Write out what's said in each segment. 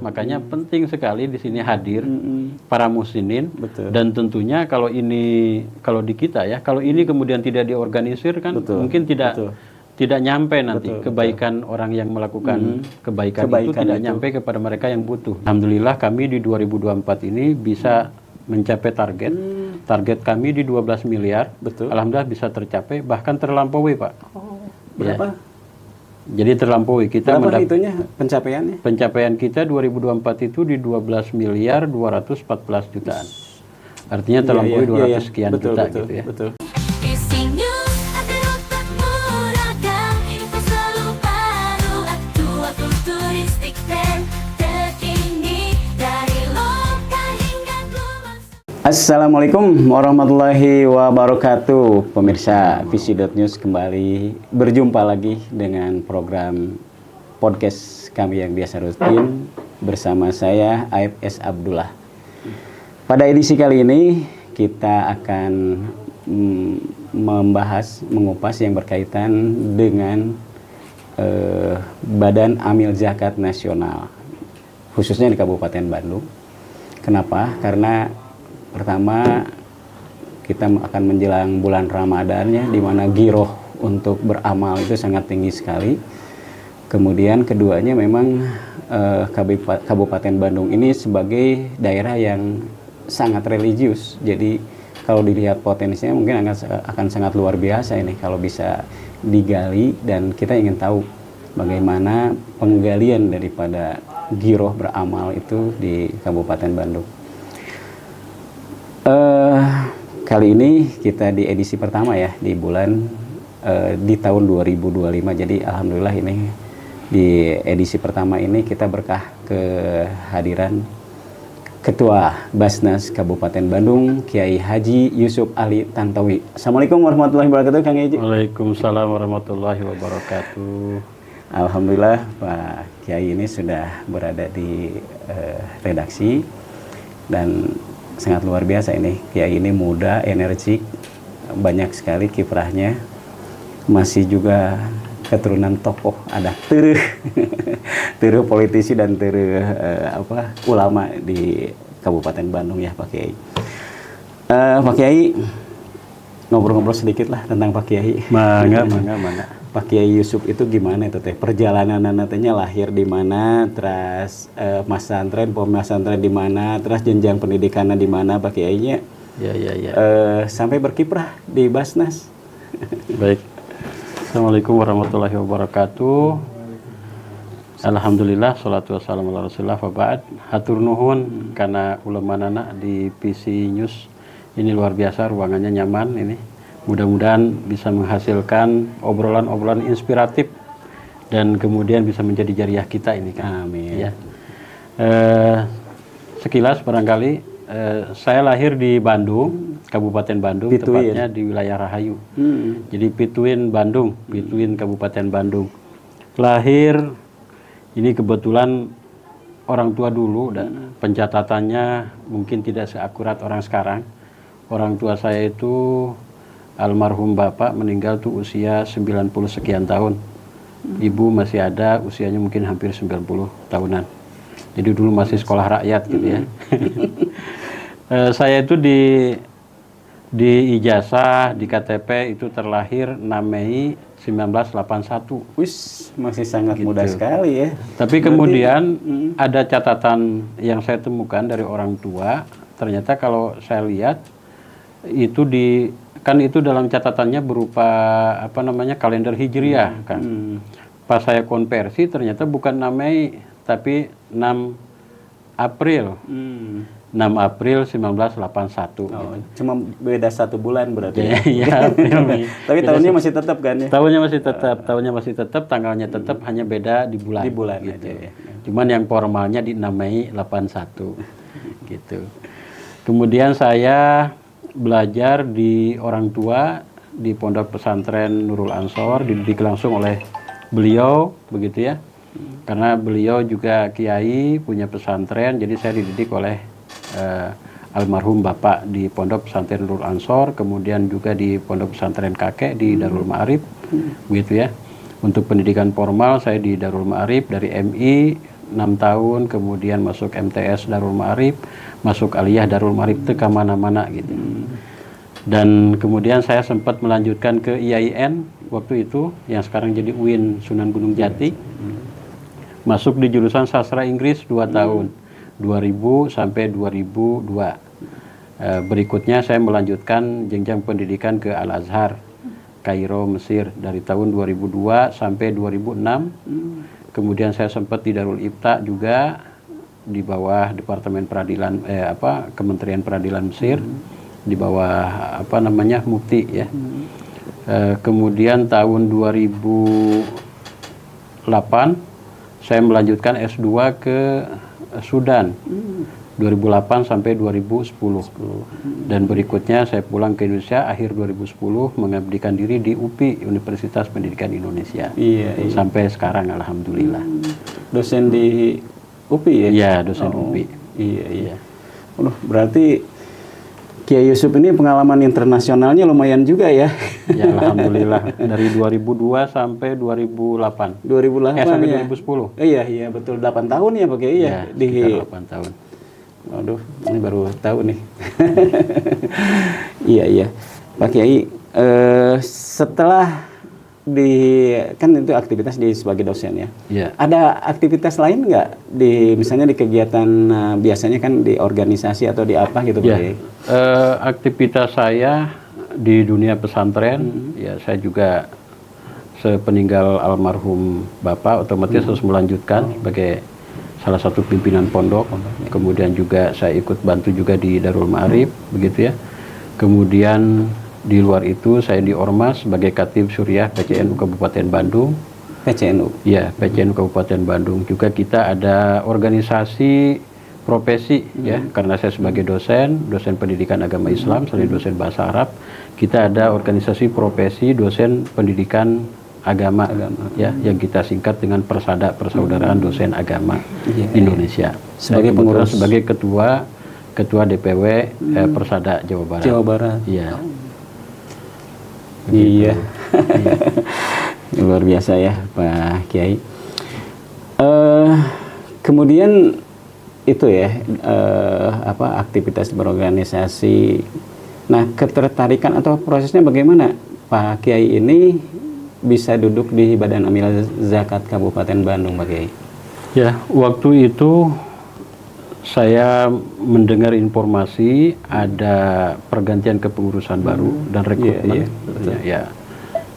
Makanya penting sekali di sini hadir para muslimin. Dan tentunya kalau di kita ya, kalau ini kemudian tidak diorganisir kan mungkin tidak nyampe nanti kebaikan orang yang melakukan kebaikan itu tidak nyampe kepada mereka yang butuh. Alhamdulillah kami di 2024 ini bisa mencapai target kami di 12 miliar. Alhamdulillah bisa tercapai, bahkan terlampaui, Pak. Berapa? Ya. Jadi terlampaui kita. Berapa itunya pencapaiannya? Pencapaian kita 2024 itu di 12 miliar 214 jutaan. Artinya terlampaui 200 sekian juta gitu ya. Betul. Assalamualaikum warahmatullahi wabarakatuh. Pemirsa Visi.News kembali berjumpa lagi dengan program podcast kami yang biasa rutin bersama saya Aib S. Abdullah. Pada edisi kali ini kita akan mengupas yang berkaitan dengan Badan Amil Zakat Nasional, khususnya di Kabupaten Bandung. Kenapa? Karena pertama, kita akan menjelang bulan Ramadan, di mana giroh untuk beramal itu sangat tinggi sekali. Kemudian keduanya memang Kabupaten Bandung ini sebagai daerah yang sangat religius. Jadi kalau dilihat potensinya mungkin akan sangat luar biasa ini kalau bisa digali, dan kita ingin tahu bagaimana penggalian daripada giroh beramal itu di Kabupaten Bandung. Kali ini kita di edisi pertama ya di tahun 2025. Jadi alhamdulillah ini di edisi pertama ini kita berkah kehadiran Ketua Basnas Kabupaten Bandung, Kiai Haji Yusuf Ali Tantowi. Assalamualaikum warahmatullahi wabarakatuh, Kang Haji. Waalaikumsalam warahmatullahi wabarakatuh. Alhamdulillah Pak Kiai ini sudah berada di redaksi, dan sangat luar biasa ini. Kiai ini muda, energik, banyak sekali kiprahnya. Masih juga keturunan tokoh, ada tereuh politisi dan ulama di Kabupaten Bandung ya Pak Kiai. Pak Kiai, ngobrol-ngobrol sedikit lah tentang Pak Kiai. Mangga. Pak Kiai Yusuf itu gimana itu teh? Perjalanan nantinya lahir di mana, terus pesantren di mana, terus jenjang pendidikannya di mana Pak Kiainya? Ya. Sampai berkiprah di Basnas. Baik. Assalamualaikum warahmatullahi wabarakatuh. Alhamdulillah, salatu wassalamu ala rasulillah wa ba'd. Hatur nuhun karena ulemanana di PC News. Ini luar biasa, ruangannya nyaman ini. Mudah-mudahan bisa menghasilkan obrolan-obrolan inspiratif dan kemudian bisa menjadi jariah kita ini kan. Amin. Ya. Sekilas barangkali saya lahir di Bandung, Kabupaten Bandung, tepatnya di wilayah Rahayu. Jadi Pituin Bandung, Pituin Kabupaten Bandung. Lahir ini kebetulan orang tua dulu, dan pencatatannya mungkin tidak seakurat orang sekarang. Orang tua saya itu almarhum bapak meninggal tuh usia 90 sekian tahun. Ibu masih ada, usianya mungkin hampir 90 tahunan. Jadi dulu masih sekolah rakyat gitu ya. Saya itu di ijazah, di KTP itu terlahir 6 Mei 1981. Wis, masih sangat muda sekali ya. Tapi kemudian ada catatan yang saya temukan dari orang tua. Ternyata kalau saya lihat itu itu dalam catatannya berupa kalender Hijriah kan. Pas saya konversi ternyata bukan 6 Mei tapi 6 April. 6 April 1981. Oh, cuma beda 1 bulan berarti. Iya, tapi tahunnya masih tetap kan ya? Tahunnya masih tetap, tanggalnya tetap, hanya beda di bulan. Di bulan gitu. aja ya. Cuman yang formalnya di 6 Mei 81 gitu. Kemudian saya belajar di orang tua di Pondok Pesantren Nurul Ansor, dididik langsung oleh beliau begitu ya. Karena beliau juga kiai, punya pesantren, jadi saya dididik oleh almarhum bapak di Pondok Pesantren Nurul Ansor, kemudian juga di Pondok Pesantren Kakek di Darul Ma'arif begitu ya. Untuk pendidikan formal saya di Darul Ma'arif dari MI, 6 tahun, kemudian masuk MTS Darul Ma'arif, masuk Aliyah Darul Ma'arif itu ke mana-mana gitu. Dan kemudian saya sempat melanjutkan ke IAIN waktu itu, yang sekarang jadi UIN Sunan Gunung Jati. Masuk di jurusan sastra Inggris 2 tahun, 2000 sampai 2002. Berikutnya saya melanjutkan jenjang pendidikan ke Al-Azhar, Kairo, Mesir dari tahun 2002 sampai 2006. Kemudian saya sempat di Darul Ifta juga di bawah Departemen Peradilan Kementerian Peradilan Mesir, di bawah Mufti ya. Kemudian tahun 2008 saya melanjutkan S2 ke Sudan 2008 sampai 2010. Dan berikutnya saya pulang ke Indonesia akhir 2010 mengabdikan diri di UPI, Universitas Pendidikan Indonesia. Sampai sekarang alhamdulillah. Dosen di UPI ya? Iya, dosen UPI. Iya. Berarti Kiai Yusuf ini pengalaman internasionalnya lumayan juga ya? Ya alhamdulillah, dari 2002 sampai 2008. 2008 sampai ya? 2010. Iya betul, 8 tahun ya Pak Kiai ya? Di 8 tahun. Waduh, ini baru tahu nih. Iya. Pak Kiai, setelah kan itu aktivitas sebagai dosen ya? Iya. Ada aktivitas lain nggak misalnya di kegiatan biasanya kan di organisasi atau di apa gitu Pak Kiai? Aktivitas saya di dunia pesantren, ya saya juga sepeninggal almarhum Bapak otomatis harus melanjutkan sebagai salah satu pimpinan pondok. Kemudian juga saya ikut bantu juga di Darul Ma'arif, begitu ya. Kemudian di luar itu saya di Ormas sebagai Khatib Suriah PCNU Kabupaten Bandung. PCNU? Ya, PCNU Kabupaten Bandung. Juga kita ada organisasi profesi ya, karena saya sebagai dosen pendidikan agama Islam, selain dosen bahasa Arab, kita ada organisasi profesi dosen pendidikan agama ya, yang kita singkat dengan Persada, Persaudaraan Dosen Agama Indonesia. Sebagai pengurus, sebagai ketua DPW Persada Jawa Barat. Jawa Barat. Iya. Iya. Luar biasa ya Pak Kiai. Kemudian itu ya aktivitas berorganisasi. Nah, ketertarikan atau prosesnya bagaimana Pak Kiai ini bisa duduk di Badan Amil Zakat Kabupaten Bandung Pak Kiai? Ya, waktu itu saya mendengar informasi ada pergantian kepengurusan baru dan rekrutmen. Ya,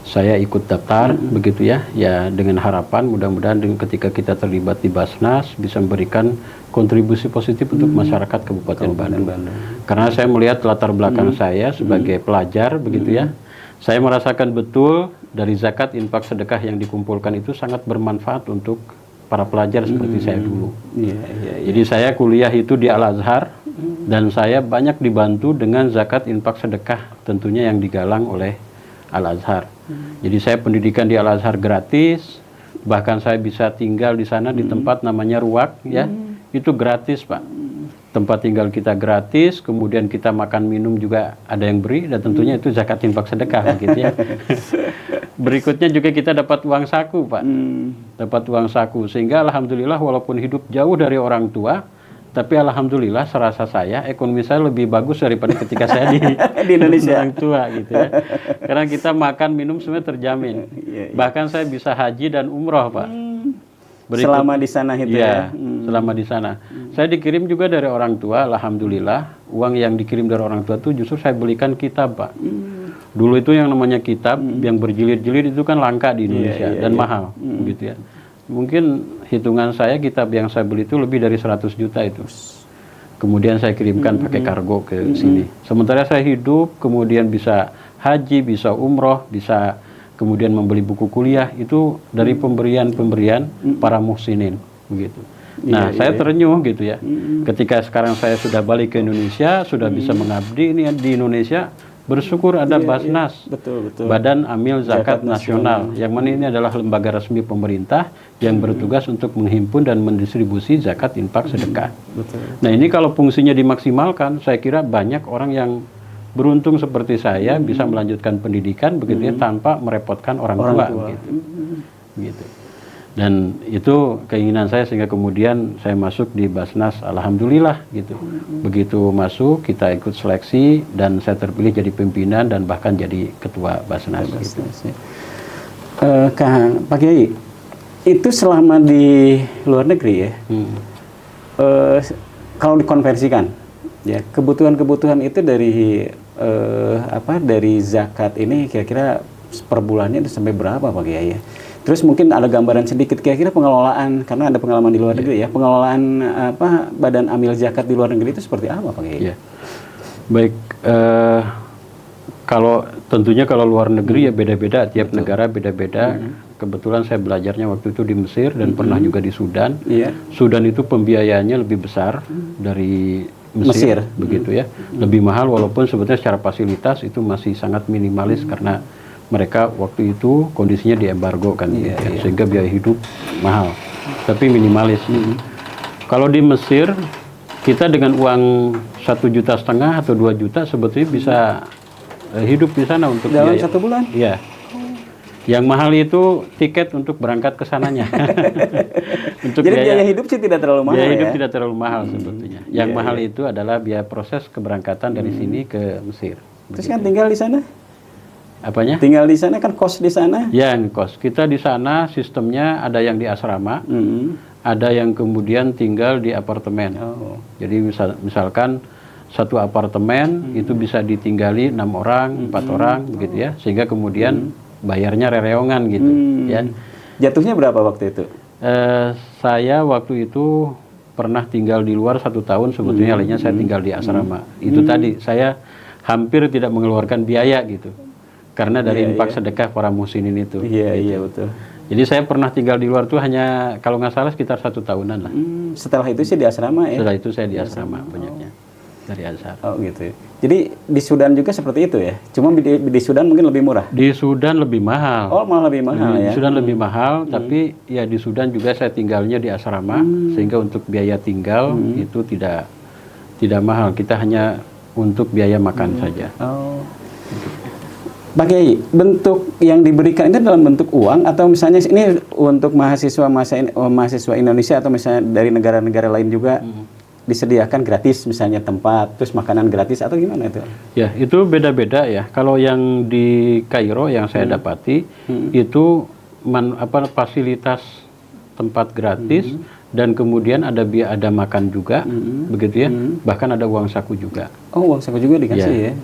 saya ikut daftar begitu ya. Ya, dengan harapan mudah-mudahan ketika kita terlibat di Basnas bisa memberikan kontribusi positif untuk masyarakat Kabupaten Bandung. Karena saya melihat latar belakang saya sebagai pelajar begitu ya. Saya merasakan betul dari zakat, infak, sedekah yang dikumpulkan itu sangat bermanfaat untuk para pelajar seperti saya dulu. Jadi saya kuliah itu di Al-Azhar dan saya banyak dibantu dengan zakat, infak, sedekah tentunya yang digalang oleh Al-Azhar. Jadi saya pendidikan di Al-Azhar gratis, bahkan saya bisa tinggal di sana di tempat namanya Ruak ya, itu gratis Pak. Tempat tinggal kita gratis, kemudian kita makan minum juga ada yang beri, dan tentunya itu zakat infak sedekah gitu ya. Berikutnya juga kita dapat uang saku Pak, dapat uang saku, sehingga alhamdulillah walaupun hidup jauh dari orang tua, tapi alhamdulillah serasa saya ekonomi saya lebih bagus daripada ketika saya di Indonesia orang tua gitu ya. Karena kita makan minum semuanya terjamin. Bahkan saya bisa haji dan umroh Pak. Selama di sana itu ya? Selama di sana. Saya dikirim juga dari orang tua, alhamdulillah. Uang yang dikirim dari orang tua itu justru saya belikan kitab Pak. Dulu itu yang namanya kitab yang berjilid-jilid itu kan langka di Indonesia dan mahal gitu ya. Mungkin hitungan saya kitab yang saya beli itu lebih dari 100 juta itu. Kemudian saya kirimkan pakai kargo ke sini. Sementara saya hidup, kemudian bisa haji, bisa umroh, bisa kemudian membeli buku kuliah itu dari pemberian para muhsinin begitu. Nah, saya terenyuh gitu ya. Ketika sekarang saya sudah balik ke Indonesia, sudah bisa mengabdi ini di Indonesia, bersyukur ada Basnas, Badan Amil Zakat Nasional, yang mana ini adalah lembaga resmi pemerintah yang bertugas untuk menghimpun dan mendistribusi zakat, infak, sedekah. Nah, ini kalau fungsinya dimaksimalkan, saya kira banyak orang yang beruntung seperti saya bisa melanjutkan pendidikan begitu ya, tanpa merepotkan orang tua. Gitu. Dan itu keinginan saya sehingga kemudian saya masuk di Basnas, alhamdulillah gitu. Begitu masuk kita ikut seleksi dan saya terpilih jadi pimpinan dan bahkan jadi ketua Basnas. Gitu. Kang Pak Kiai, itu selama di luar negeri ya, kalau dikonversikan, ya kebutuhan-kebutuhan itu dari zakat ini kira-kira per bulannya itu sampai berapa Pak Kiai ya? Terus mungkin ada gambaran sedikit kira-kira pengelolaan, karena ada pengalaman di luar negeri ya, pengelolaan badan amil zakat di luar negeri itu seperti apa Pak Kiai? Ya. Baik, kalau tentunya kalau luar negeri ya beda-beda, tiap negara beda-beda. Kebetulan saya belajarnya waktu itu di Mesir dan pernah juga di Sudan. Sudan itu pembiayaannya lebih besar dari Mesir. Begitu ya, lebih mahal walaupun sebetulnya secara fasilitas itu masih sangat minimalis karena mereka waktu itu kondisinya diembargo kan, sehingga biaya hidup mahal, tapi minimalis. Kalau di Mesir kita dengan uang 1,5 juta atau 2 juta sebetulnya bisa hidup di sana untuk dalam biaya 1 bulan. Iya. Yang mahal itu tiket untuk berangkat ke sananya. Untuk jadi biaya hidup sih tidak terlalu mahal. Biaya hidup tidak terlalu mahal sebetulnya. Yang mahal itu adalah biaya proses keberangkatan dari sini ke Mesir. Terus kan tinggal di sana? Apanya? Tinggal di sana kan kos di sana? Ya, kos. Kita di sana sistemnya ada yang di asrama, ada yang kemudian tinggal di apartemen. Jadi misalkan satu apartemen itu bisa ditinggali 6 orang, 4 orang, begitu ya, sehingga kemudian bayarnya rereongan gitu. Ya. Jatuhnya berapa waktu itu? Saya waktu itu pernah tinggal di luar 1 tahun sebetulnya, lainnya saya tinggal di asrama. Itu tadi saya hampir tidak mengeluarkan biaya gitu. Karena dari infak sedekah para muhsinin itu. Iya betul. Jadi saya pernah tinggal di luar tuh hanya kalau nggak salah sekitar 1 tahunan lah. Setelah itu sih di asrama ya? Setelah itu saya di asrama banyaknya dari Azhar. Oh gitu. Jadi di Sudan juga seperti itu ya? Cuma di Sudan mungkin lebih murah? Di Sudan lebih mahal. Oh malah lebih mahal ya? Di Sudan lebih mahal, tapi ya di Sudan juga saya tinggalnya di asrama, sehingga untuk biaya tinggal itu tidak mahal. Kita hanya untuk biaya makan saja. Oh. Pak Kiai, bentuk yang diberikan itu dalam bentuk uang atau misalnya ini untuk mahasiswa Indonesia atau misalnya dari negara-negara lain juga disediakan gratis, misalnya tempat, terus makanan gratis atau gimana itu? Ya, itu beda-beda ya. Kalau yang di Kairo yang saya dapati itu fasilitas tempat gratis dan kemudian ada makan juga, begitu ya. Bahkan ada uang saku juga. Oh, uang saku juga dikasih ya?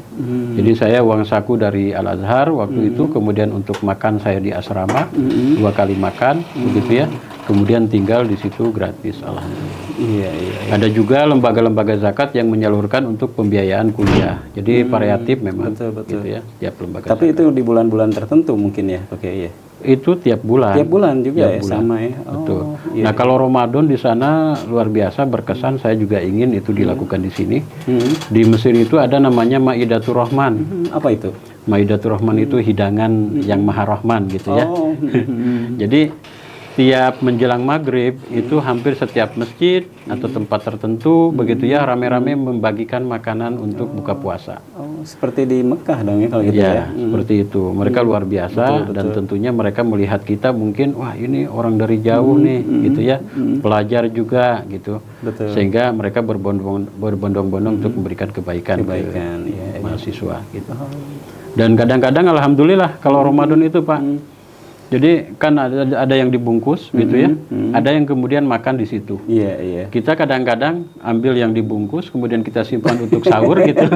Jadi saya uang saku dari Al-Azhar waktu itu, kemudian untuk makan saya di asrama, 2 kali makan, begitu ya. Kemudian tinggal di situ gratis, alhamdulillah. Iya. Ada juga lembaga-lembaga zakat yang menyalurkan untuk pembiayaan kuliah. Jadi variatif memang, betul. gitu ya. Tiap lembaga. Tapi zakat. itu di bulan-bulan tertentu mungkin ya, Pak Kiai ya? Itu tiap bulan. Tiap bulan juga tiap ya, bulan. sama ya. Betul. Nah, kalau Ramadan di sana luar biasa berkesan. Saya juga ingin itu dilakukan di sini. Di Mesir itu ada namanya Maidatur Rahman. Apa itu? Maidatur Rahman itu hidangan yang Maha Rahman gitu ya. Jadi tiap menjelang maghrib itu hampir setiap masjid atau tempat tertentu begitu ya rame-rame membagikan makanan untuk buka puasa. Oh, seperti di Mekah dong ya kalau gitu ya. Seperti itu. Mereka luar biasa dan tentunya mereka melihat kita mungkin wah ini orang dari jauh nih gitu ya. Pelajar juga gitu. Sehingga mereka berbondong-bondong untuk memberikan kebaikan ke mahasiswa gitu. Dan kadang-kadang alhamdulillah kalau Ramadan itu Pak, jadi kan ada yang dibungkus gitu ya, ada yang kemudian makan di situ. Iya. Kita kadang-kadang ambil yang dibungkus, kemudian kita simpan untuk sahur gitu.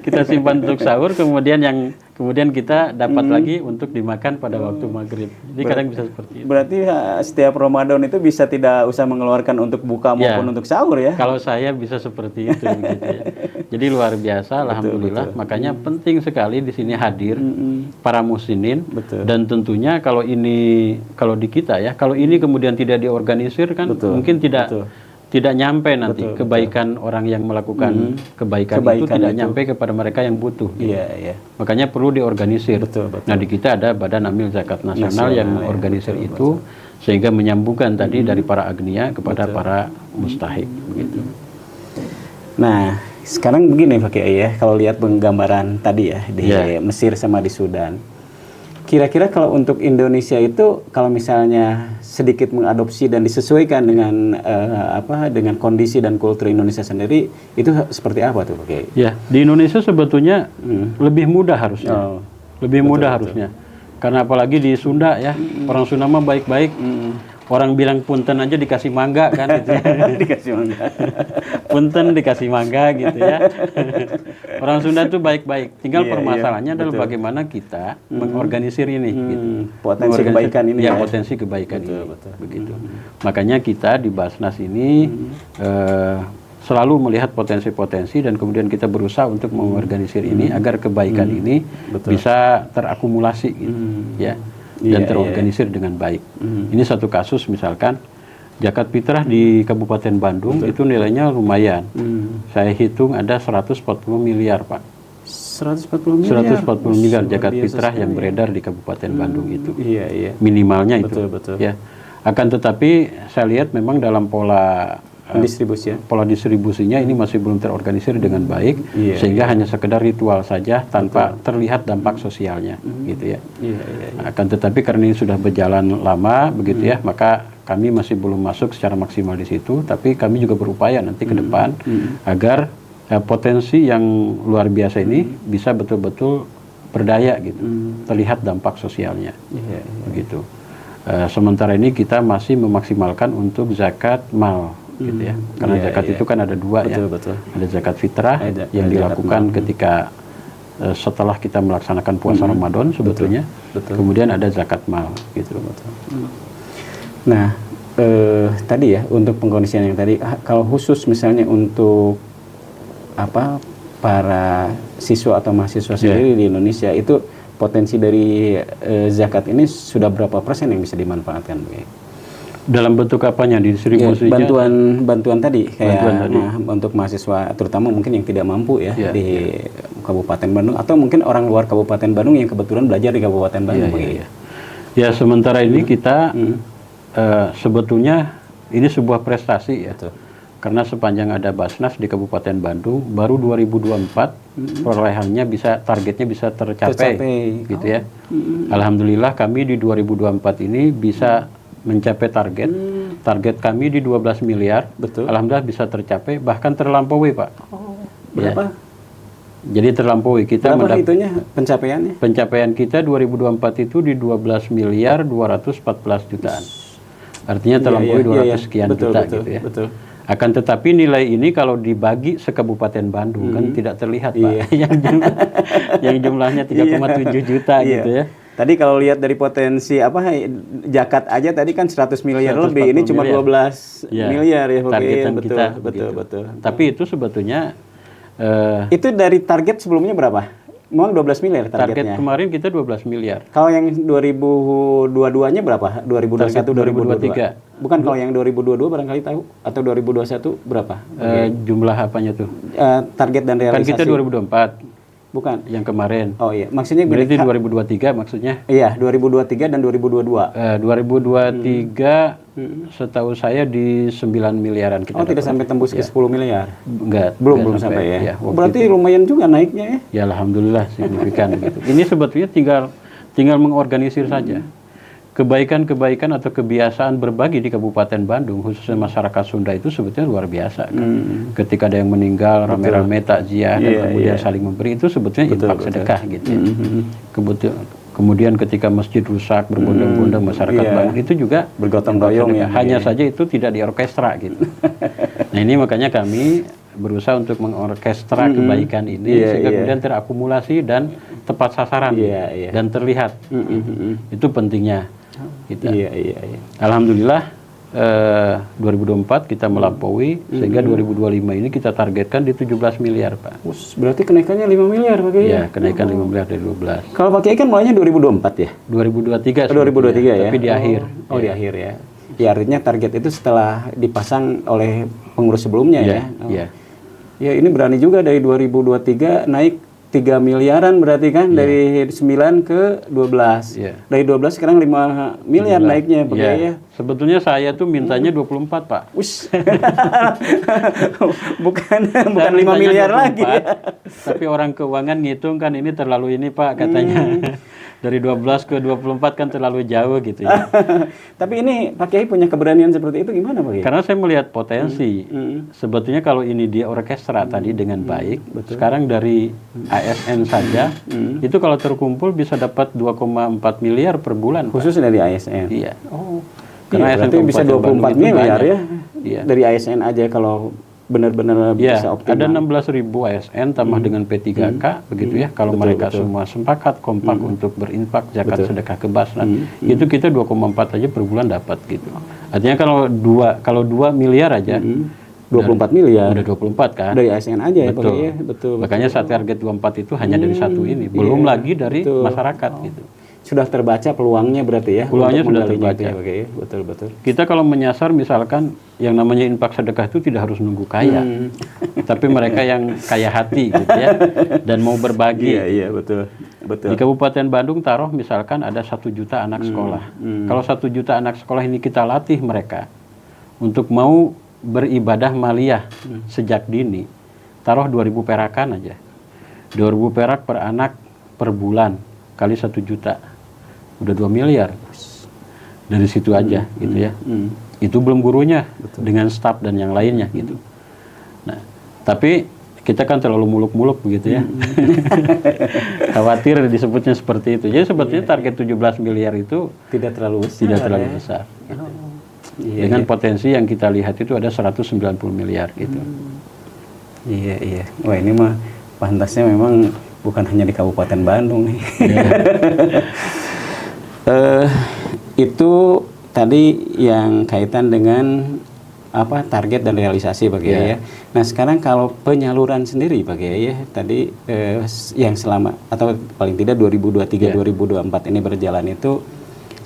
Kita simpan untuk sahur, kemudian kita dapat lagi untuk dimakan pada waktu maghrib. Jadi kadang bisa seperti itu. Berarti setiap Ramadan itu bisa tidak usah mengeluarkan untuk buka maupun untuk sahur ya? Kalau saya bisa seperti itu gitu ya. Jadi luar biasa, alhamdulillah. Makanya penting sekali di sini hadir para muslimin dan tentunya kalau di kita ya, kalau ini kemudian tidak diorganisir kan mungkin tidak nyampe nanti kebaikan orang yang melakukan kebaikan itu tidak nyampe kepada mereka yang butuh. Iya. Makanya perlu diorganisir. Nah di kita ada Badan Amil Zakat Nasional yang mengorganisir itu sehingga menyambungkan tadi dari para agniya kepada para mustahik begitu. Nah sekarang begini Pak Kiai ya, kalau lihat penggambaran tadi ya di Mesir sama di Sudan. Kira-kira kalau untuk Indonesia itu kalau misalnya sedikit mengadopsi dan disesuaikan dengan dengan kondisi dan kultur Indonesia sendiri itu seperti apa tuh Pak Kiai? Ya, di Indonesia sebetulnya lebih mudah harusnya. Oh, Lebih mudah harusnya. Karena apalagi di Sunda ya, orang Sunda mah baik-baik. Orang bilang punten aja dikasih mangga kan gitu ya. Dikasih mangga. Punten dikasih mangga gitu ya. Orang Sunda itu baik-baik. Tinggal Iya, permasalahannya iya, adalah betul. bagaimana kita mengorganisir ini gitu. Potensi kebaikan ini ya. ya. Potensi kebaikan ini. betul. Begitu. Makanya kita di Basnas ini selalu melihat potensi-potensi dan kemudian kita berusaha untuk mengorganisir ini agar kebaikan ini bisa terakumulasi gitu ya. Dan terorganisir dengan baik. Ini satu kasus misalkan zakat fitrah di Kabupaten Bandung itu nilainya lumayan. Saya hitung ada 140 miliar Pak. 140 miliar. 140 miliar zakat fitrah yang beredar di Kabupaten Bandung itu. Iya, iya. Minimalnya itu. Betul. Ya. Akan tetapi saya lihat memang dalam pola Pendistribusian. pola distribusinya ini masih belum terorganisir dengan baik, sehingga hanya sekedar ritual saja tanpa terlihat dampak sosialnya, gitu ya. Akan tetapi karena ini sudah berjalan lama, begitu ya, maka kami masih belum masuk secara maksimal di situ, tapi kami juga berupaya nanti ke depan agar potensi yang luar biasa ini bisa betul-betul berdaya, gitu, terlihat dampak sosialnya, begitu. Sementara ini kita masih memaksimalkan untuk zakat mal. Gitu ya. Karena zakat itu kan ada dua ya. Ada zakat fitrah yang dilakukan ketika setelah kita melaksanakan puasa Ramadan sebetulnya. Kemudian ada zakat mal gitu. Nah, tadi ya untuk pengkondisian yang tadi kalau khusus misalnya untuk para siswa atau mahasiswa sendiri di Indonesia itu potensi dari zakat ini sudah berapa persen yang bisa dimanfaatkan? Dalam bentuk apanya distribusinya? Ya, bantuan tadi kayak untuk mahasiswa terutama mungkin yang tidak mampu ya di Kabupaten Bandung atau mungkin orang luar Kabupaten Bandung yang kebetulan belajar di Kabupaten Bandung. Ya sementara ini kita sebetulnya ini sebuah prestasi ya. Karena sepanjang ada Basnas di Kabupaten Bandung baru 2024 perolehannya targetnya bisa tercapai. Gitu ya. Alhamdulillah kami di 2024 ini bisa mencapai target kami di 12 miliar. Alhamdulillah bisa tercapai, bahkan terlampaui Pak. Berapa? Jadi terlampaui kita. Berapa itunya pencapaiannya? Pencapaian kita 2024 itu di 12 miliar 214 jutaan. Artinya terlampaui 200 sekian juta gitu ya. Akan tetapi nilai ini kalau dibagi se-Kabupaten Bandung kan tidak terlihat Pak. yang jumlahnya 3,7 juta gitu ya. Tadi kalau lihat dari potensi zakat aja tadi kan 100 miliar lebih, ini cuma 12 miliar ya targetan kita. Betul. Tapi itu sebetulnya itu dari target sebelumnya berapa? Memang 12 miliar targetnya. Target kemarin kita 12 miliar. Kalau yang 2022-nya berapa? 2021 2023. Bukan kalau yang 2022 barangkali tahu atau 2021 berapa? Jumlah apanya tuh? Target dan realisasi. Kan kita 2024. Bukan. Yang kemarin. Oh iya, maksudnya berarti 2023 maksudnya? Iya, 2023 dan 2022. 2023 setahu saya di 9 miliaran kita. Oh, tidak sampai tembus ke 10 miliar. Enggak. Belum sampai ya. Berarti lumayan juga naiknya ya. Ya alhamdulillah signifikan gitu. Ini sebetulnya tinggal mengorganisir saja. Kebaikan-kebaikan atau kebiasaan berbagi di Kabupaten Bandung, khususnya masyarakat Sunda itu sebetulnya luar biasa. Kan? Ketika ada yang meninggal, rame-rame takziah dan kemudian saling memberi, itu sebetulnya infak sedekah gitu. Kemudian ketika masjid rusak, berbondong-bondong masyarakat Bandung, itu juga bergotong royong ya. Hanya saja itu tidak diorkestra gitu. Nah ini makanya kami berusaha untuk mengorkestra kebaikan ini sehingga kemudian terakumulasi dan tepat sasaran dan terlihat. Itu pentingnya. Alhamdulillah 2024 kita melampaui sehingga 2025 ini kita targetkan di 17 miliar Pak. Berarti kenaikannya 5 miliar Pak Kiai? Ya, kenaikan 5 miliar dari 12. Kalau Pak Kiai kan mulainya 2024 ya? 2023. 2023 ya? Tapi di akhir. Oh di akhir ya. Ya artinya target itu setelah dipasang oleh pengurus sebelumnya ya? Iya. Ya ini berani juga dari 2023 naik 3 miliaran berarti kan dari 9 ke 12. Dari 12 sekarang 5 miliar naiknya Pak ya. Sebetulnya saya tuh mintanya 24 Pak. bukan 5 miliar 24, lagi. Tapi orang keuangan ngitung kan ini terlalu ini Pak katanya. Dari 12 ke 24 kan terlalu jauh gitu ya. Tapi ini Pak Kiai punya keberanian seperti itu gimana Pak Kiai? Karena saya melihat potensi. Sebetulnya kalau ini dia orkestra tadi dengan baik, sekarang dari ASN saja, itu kalau terkumpul bisa dapat 2,4 miliar per bulan. Khusus dari ASN? Iya. Oh, karena berarti bisa 24 miliar ya? Iya. Dari ASN aja kalau benar-benar bisa optimal. Ada 16.000 ASN tambah dengan P3K begitu ya. Kalau mereka semua sepakat kompak untuk berinfak zakat sedekah ke Basnas, itu kita 2,4 aja per bulan dapat gitu. Artinya kalau 2 miliar aja 24 miliar. Udah 24 kan? Dari ASN aja ya, betul. Ya? Betul. Makanya saat target 24 itu hanya dari satu ini, belum lagi dari masyarakat gitu. Sudah terbaca peluangnya berarti ya? Peluangnya sudah terbaca. Ya, betul. Kita kalau menyasar misalkan yang namanya infak sedekah itu tidak harus nunggu kaya, tapi mereka yang kaya hati gitu ya, dan mau berbagi. Iya betul. Di Kabupaten Bandung taruh misalkan ada 1 juta anak sekolah. Kalau 1 juta anak sekolah ini kita latih mereka untuk mau beribadah maliyah sejak dini, taruh 2.000 perakan aja. 2.000 perak per anak per bulan kali 1 juta. Udah 2 miliar dari situ aja gitu ya. Itu belum gurunya dengan staf dan yang lainnya gitu. Nah, tapi kita kan terlalu muluk-muluk begitu ya. Khawatir disebutnya seperti itu. Jadi sebetulnya target 17 miliar itu tidak terlalu besar. Gitu. Dengan potensi yang kita lihat itu ada 190 miliar gitu. Iya. Wah, ini mah pantasnya memang bukan hanya di Kabupaten Bandung nih. Itu tadi yang kaitan dengan target dan realisasi Pak Kiai ya. Nah sekarang kalau penyaluran sendiri Pak Kiai ya, tadi yang selama atau paling tidak 2023-2024 ini berjalan itu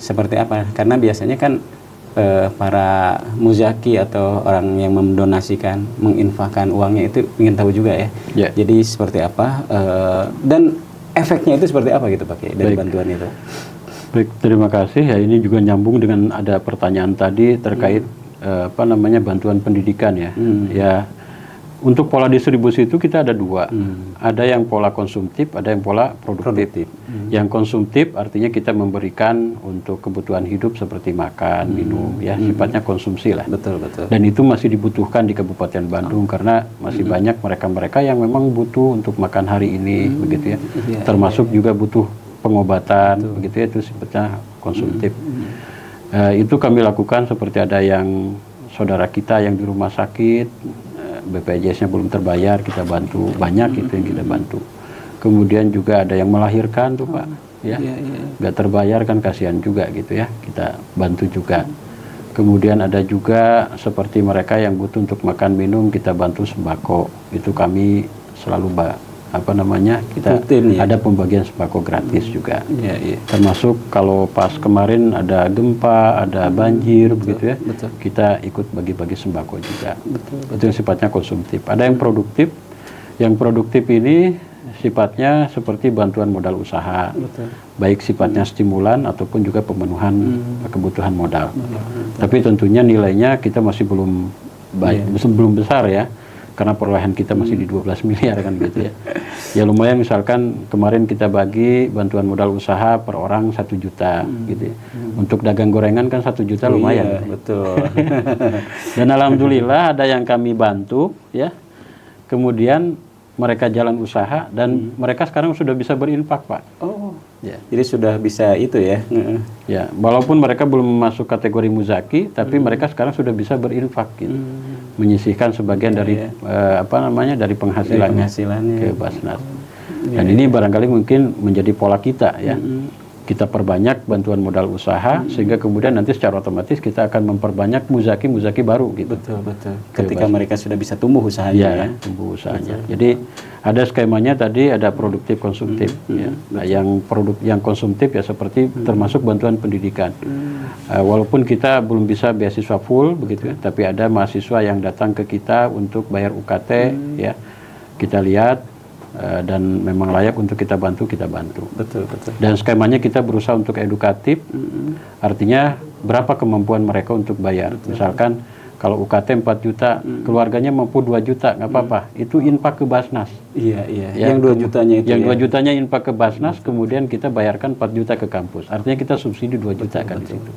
seperti apa? Karena biasanya kan para muzaki atau orang yang mendonasikan, menginfakkan uangnya itu ingin tahu juga ya. Jadi seperti apa dan efeknya itu seperti apa gitu Pak Kiai dari bantuan itu? Baik, terima kasih. Ya ini juga nyambung dengan ada pertanyaan tadi terkait bantuan pendidikan ya. Ya untuk pola distribusi itu kita ada 2. Ada yang pola konsumtif, ada yang pola produktif. Yang konsumtif artinya kita memberikan untuk kebutuhan hidup seperti makan, minum ya, sifatnya konsumsi lah. Betul. Dan itu masih dibutuhkan di Kabupaten Bandung karena masih banyak mereka-mereka yang memang butuh untuk makan hari ini begitu ya. Termasuk juga butuh pengobatan begitu ya, itu sifatnya konsumtif. Itu kami lakukan seperti ada yang saudara kita yang di rumah sakit, BPJS-nya belum terbayar, kita bantu banyak itu yang kita bantu. Kemudian juga ada yang melahirkan tuh Pak, ya nggak terbayar kan kasihan juga gitu ya, kita bantu juga. Kemudian ada juga seperti mereka yang butuh untuk makan minum, kita bantu sembako, itu kami selalu kita ada pembagian sembako gratis juga. Termasuk kalau pas kemarin ada gempa, ada banjir begitu ya, kita ikut bagi-bagi sembako juga. Itu yang sifatnya konsumtif. Ada yang produktif. Yang produktif ini sifatnya seperti bantuan modal usaha, baik sifatnya stimulan ataupun juga pemenuhan kebutuhan modal. Tapi tentunya nilainya kita masih belum besar ya. Karena perolehan kita masih di 12 miliar kan gitu ya. Ya lumayan misalkan kemarin kita bagi bantuan modal usaha per orang 1 juta gitu ya. Untuk dagang gorengan kan 1 juta lumayan. Iya, betul. Dan alhamdulillah ada yang kami bantu ya. Kemudian mereka jalan usaha dan mereka sekarang sudah bisa berinfak Pak. Oh. Ya. Jadi sudah bisa itu ya. Ya, walaupun mereka belum masuk kategori muzaki, tapi mereka sekarang sudah bisa berinfak gitu. Menyisihkan sebagian dari dari penghasilannya ke Basnas. Dan ini barangkali mungkin menjadi pola kita ya. Kita perbanyak bantuan modal usaha sehingga kemudian nanti secara otomatis kita akan memperbanyak muzaki baru gitu. Betul. Ketika mereka sudah bisa tumbuh usahanya ya. Tumbuh usahanya. Jadi ada skemanya tadi, ada produktif konsumtif ya. Nah, yang konsumtif ya seperti termasuk bantuan pendidikan. Walaupun kita belum bisa beasiswa full begitu ya, tapi ada mahasiswa yang datang ke kita untuk bayar UKT ya. Kita lihat dan memang layak untuk kita bantu. Betul. Dan skemanya kita berusaha untuk edukatif, artinya berapa kemampuan mereka untuk bayar. Misalkan kalau UKT 4 juta, keluarganya mampu 2 juta, nggak apa-apa. Itu infak ke Basnas. Iya, iya. Ya, Yang 2 jutanya itu. Yang ya. 2 jutanya infak ke Basnas, kemudian kita bayarkan 4 juta ke kampus. Artinya kita subsidi 2 juta kan di situ.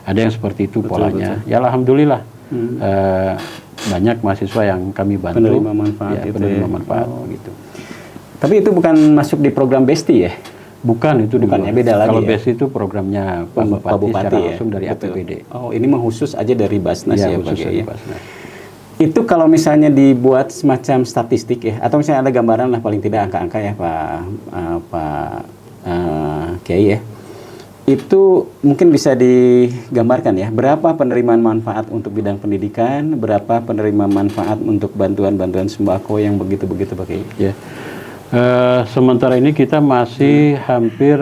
Ada yang seperti itu polanya. Ya alhamdulillah. Banyak mahasiswa yang kami bantu. Penerima manfaat itu penerima ya. manfaat gitu. Tapi itu bukan masuk di program BESTI ya? Bukan, itu Bukan, ya, beda lagi Kalau ya? BESTI itu programnya Pak Bupati secara ya? langsung dari Betul. APBD. Oh, ini mah khusus aja dari Basnas ya, Khusus Pak dari ya? Basnas. Itu kalau misalnya dibuat semacam statistik ya, atau misalnya ada gambaran lah paling tidak angka-angka ya Pak Kiai ya, itu mungkin bisa digambarkan ya, berapa penerimaan manfaat untuk bidang pendidikan, berapa penerimaan manfaat untuk bantuan-bantuan sembako yang begitu-begitu Pak Kiai? Ya. Sementara ini kita masih hampir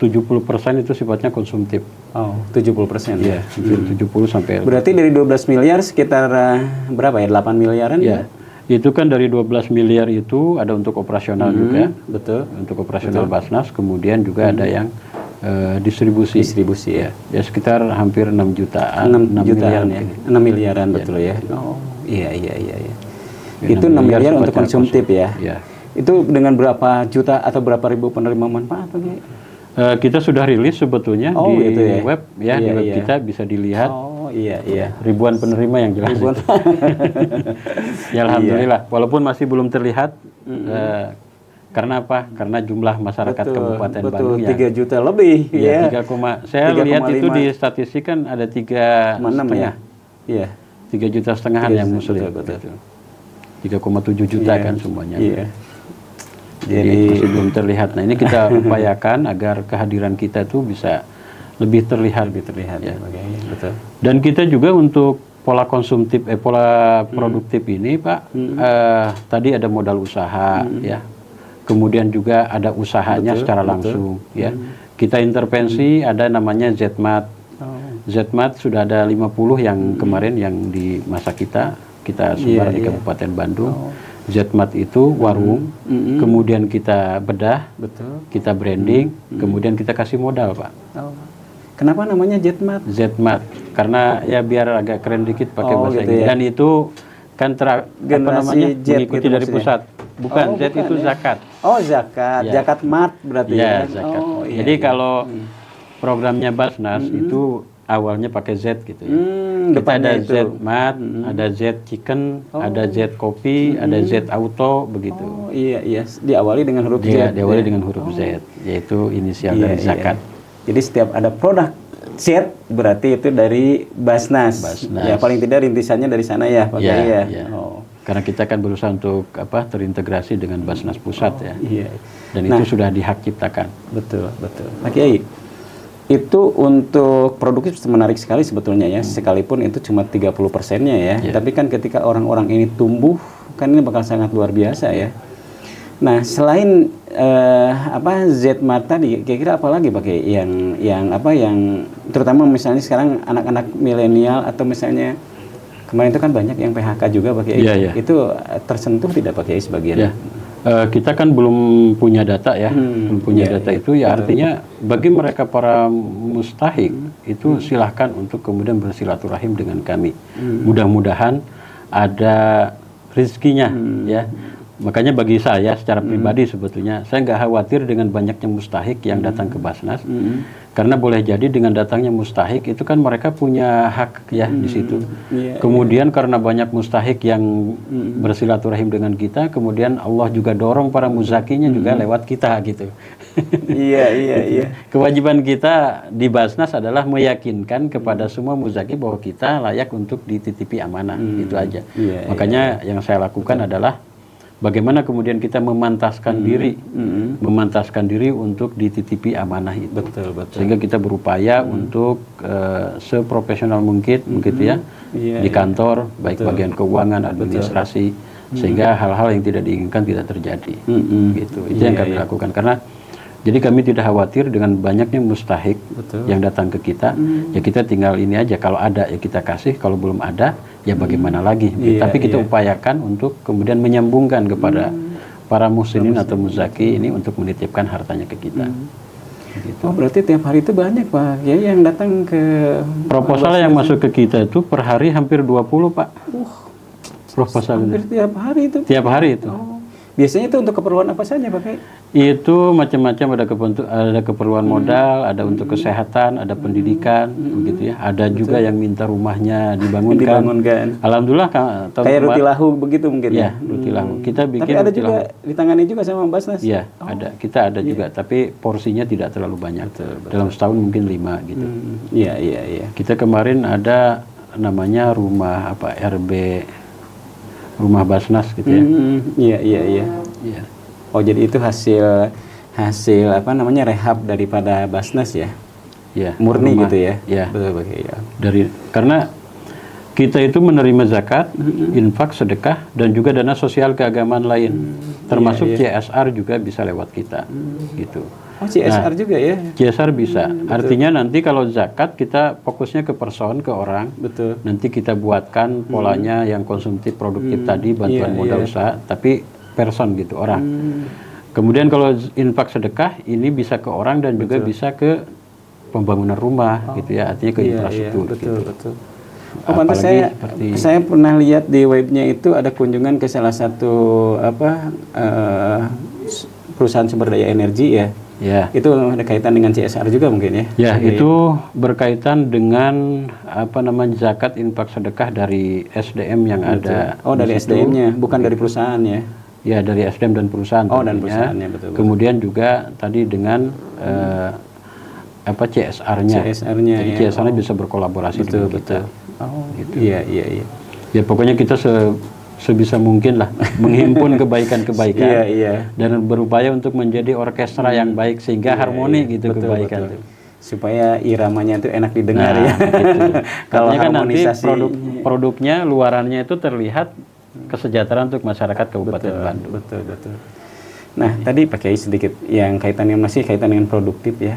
70% itu sifatnya konsumtif. Oh, 70% ya? Hampir 70 sampai. Berarti dari 12 miliar sekitar berapa ya? 8 miliaran Ya. Itu kan dari 12 miliar itu ada untuk operasional juga. Betul. Untuk operasional Basnas, kemudian juga ada yang distribusi. Distribusi ya. Ya sekitar hampir 6 jutaan. 6 jutaan ya. 6 miliaran betul ya. Oh, iya. Itu 6 miliar untuk konsumtif ya. Ya. Itu dengan berapa juta atau berapa ribu penerima manfaat Pak Kiai? Kita sudah rilis sebetulnya di gitu ya? web ya, Iya, di web iya. kita bisa dilihat. Oh, iya. Ribuan penerima yang jelas. Ribuan. Ya alhamdulillah, walaupun masih belum terlihat. Karena apa? Karena jumlah masyarakat Kabupaten Bandung ya 3 juta lebih ya. 3, saya lihat itu di statistik kan ada 3,6 ya. Iya. 3,5 juta yang muslim. Betul. 3,7 juta kan semuanya. Iya. Jadi masih belum terlihat. Nah ini kita upayakan agar kehadiran kita tuh bisa lebih terlihat. Ya. Betul. Dan kita juga untuk pola konsumtif, pola produktif ini Pak, tadi ada modal usaha ya. Kemudian juga ada usahanya secara langsung ya. Kita intervensi ada namanya ZMAT. ZMAT sudah ada 50 yang kemarin yang di masa kita sebar di Kabupaten Bandung. ZMAT itu warung, kemudian kita bedah, kita branding, kemudian kita kasih modal Pak. Kenapa namanya ZMAT? ZMAT, karena ya biar agak keren dikit pakai bahasa gitu Inggris. ya. Dan itu kan Z mengikuti gitu dari maksudnya? pusat. Bukan, Z bukan, itu ya. zakat. Oh zakat, Ya. zakat mat berarti Ya, ya? zakat. Oh, iya, Jadi iya. kalau programnya Basnas itu awalnya pakai Z gitu ya. Kita depannya ada itu. ZMAT, ada Z Chicken, ada Z Kopi, ada Z Auto, begitu. Oh iya, diawali dengan huruf Dia Z. diawali ya? dengan huruf Z, yaitu inisial Iya, dari zakat. Jadi setiap ada produk Z berarti itu dari Basnas. Basnas. Ya paling tidak rintisannya dari sana ya Pak Iya, Kiai ya. iya. Oh. Karena kita kan berusaha untuk terintegrasi dengan Basnas pusat ya. Iya. Dan itu sudah dihak ciptakan. Betul. Pak Kiai. Itu untuk produktif menarik sekali sebetulnya ya, sekalipun itu cuma 30%-nya ya. Tapi kan ketika orang-orang ini tumbuh, kan ini bakal sangat luar biasa ya. Nah, selain ZMAT tadi, kira-kira apa lagi Pak Kiai yang terutama misalnya sekarang anak-anak milenial atau misalnya kemarin itu kan banyak yang PHK juga Pak Kiai. Iya. Itu tersentuh tidak Pak Kiai sebagian? Ya. Kita kan belum punya data ya, belum punya data itu ya artinya bagi mereka para mustahik itu silahkan untuk kemudian bersilaturahim dengan kami. Mudah-mudahan ada rezekinya ya. Makanya bagi saya secara pribadi sebetulnya saya nggak khawatir dengan banyaknya mustahik yang datang ke Basnas. Karena boleh jadi dengan datangnya mustahik itu kan mereka punya hak ya di situ. Kemudian karena banyak mustahik yang bersilaturahim dengan kita, kemudian Allah juga dorong para muzakinya juga lewat kita gitu. Iya. Kewajiban kita di Basnas adalah meyakinkan kepada semua muzaki bahwa kita layak untuk dititipi amanah, itu aja. Makanya yang saya lakukan adalah bagaimana kemudian kita memantaskan diri untuk dititipi amanah itu. Betul. Sehingga kita berupaya untuk seprofesional mungkin begitu ya. Di kantor, baik bagian keuangan, administrasi, sehingga hal-hal yang tidak diinginkan tidak terjadi. Gitu. Itu yang kami lakukan karena jadi kami tidak khawatir dengan banyaknya mustahik yang datang ke kita. Ya kita tinggal ini aja, kalau ada ya kita kasih, kalau belum ada ya bagaimana lagi. Tapi kita upayakan untuk kemudian menyambungkan kepada para muslimin atau muzaki ini untuk menitipkan hartanya ke kita. Gitu. Oh berarti tiap hari itu banyak Pak ya yang datang ke proposal yang masuk ke kita itu per hari hampir 20 Pak. Proposal hampir tiap hari itu. Tiap hari itu. Biasanya itu untuk keperluan apa saja Pak Kiai? Itu macam-macam, ada keperluan modal, ada untuk kesehatan, ada pendidikan, begitu ya. Ada juga yang minta rumahnya dibangunkan. Alhamdulillah kayak rutilahu begitu mungkin ya. Rutilahu. Kita bikin. Tapi ada juga ditangani juga sama Basnas. Iya, ada. Kita ada juga, tapi porsinya tidak terlalu banyak. Betul. Dalam setahun mungkin 5 gitu. Iya. Kita kemarin ada namanya rumah RB, rumah Basnas gitu ya. Iya. Oh jadi itu hasil rehab daripada Basnas ya? Iya. Murni rumah, gitu ya? Iya. Betul ya. Karena kita itu menerima zakat, infak, sedekah, dan juga dana sosial keagamaan lain, termasuk CSR juga bisa lewat kita, gitu. Oh CSR juga ya? CSR bisa. Artinya nanti kalau zakat kita fokusnya ke person, ke orang. Betul. Nanti kita buatkan polanya yang konsumtif, produktif tadi, bantuan modal usaha, tapi person gitu, orang. Kemudian kalau infak sedekah ini bisa ke orang dan juga bisa ke pembangunan rumah gitu ya, artinya ke infrastruktur. Betul. Oh, pantas saya pernah lihat di webnya itu ada kunjungan ke salah satu perusahaan sumber daya energi ya. Ya. Itu ada kaitan dengan CSR juga mungkin ya? Ya, itu berkaitan dengan zakat infak sedekah dari SDM yang ada. Oh, dari SDM-nya, bukan dari perusahaan ya? Ya, dari SDM dan perusahaan. Oh, dan perusahaannya, betul. Kemudian juga tadi dengan CSR-nya. Jadi CSR-nya bisa berkolaborasi dengan kita. Oh, gitu. Iya. Ya, pokoknya kita sebisa mungkin lah menghimpun kebaikan-kebaikan dan berupaya untuk menjadi orkestra yang baik sehingga harmoni gitu kebaikan. Betul. Supaya iramanya itu enak didengar ya. Gitu. Kalau kan nanti produknya luarannya itu terlihat kesejahteraan untuk masyarakat Kabupaten Bandung. Betul. Nah, tadi Pak Kiai sedikit yang masih kaitan dengan produktif ya.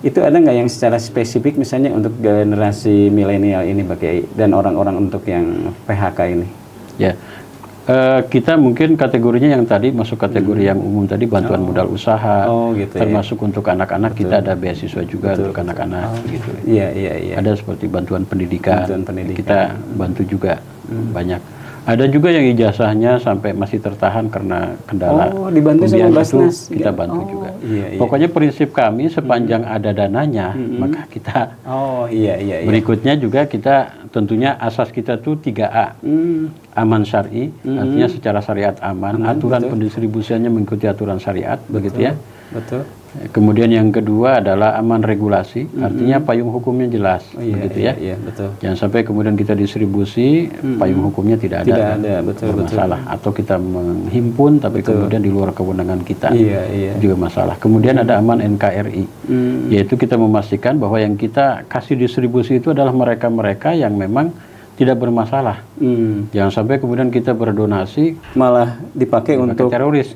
Itu ada nggak yang secara spesifik misalnya untuk generasi milenial ini Pak Kiai dan orang-orang untuk yang PHK ini? Ya. Kita mungkin kategorinya yang tadi masuk kategori yang umum tadi, bantuan modal usaha, termasuk untuk anak-anak kita ada beasiswa juga untuk anak-anak gitu. Iya. Ada seperti bantuan pendidikan. Kita bantu juga banyak. Ada juga yang ijazahnya sampai masih tertahan karena kendala. Oh, dibantu sama Basnas. Kita bantu juga. Pokoknya prinsip kami sepanjang ada dananya, maka kita. Berikutnya juga kita tentunya asas kita tuh 3A. Aman syar'i, artinya secara syariat aman, aturan pendistribusiannya mengikuti aturan syariat, begitu ya. Betul. Kemudian yang kedua adalah aman regulasi, artinya payung hukumnya jelas, begitu ya. Betul. Jangan sampai kemudian kita distribusi, payung hukumnya tidak ada masalah. Atau kita menghimpun, tapi kemudian di luar kewenangan kita, juga masalah. Kemudian ada aman NKRI, yaitu kita memastikan bahwa yang kita kasih distribusi itu adalah mereka-mereka yang memang tidak bermasalah. Jangan sampai kemudian kita berdonasi malah dipakai untuk teroris.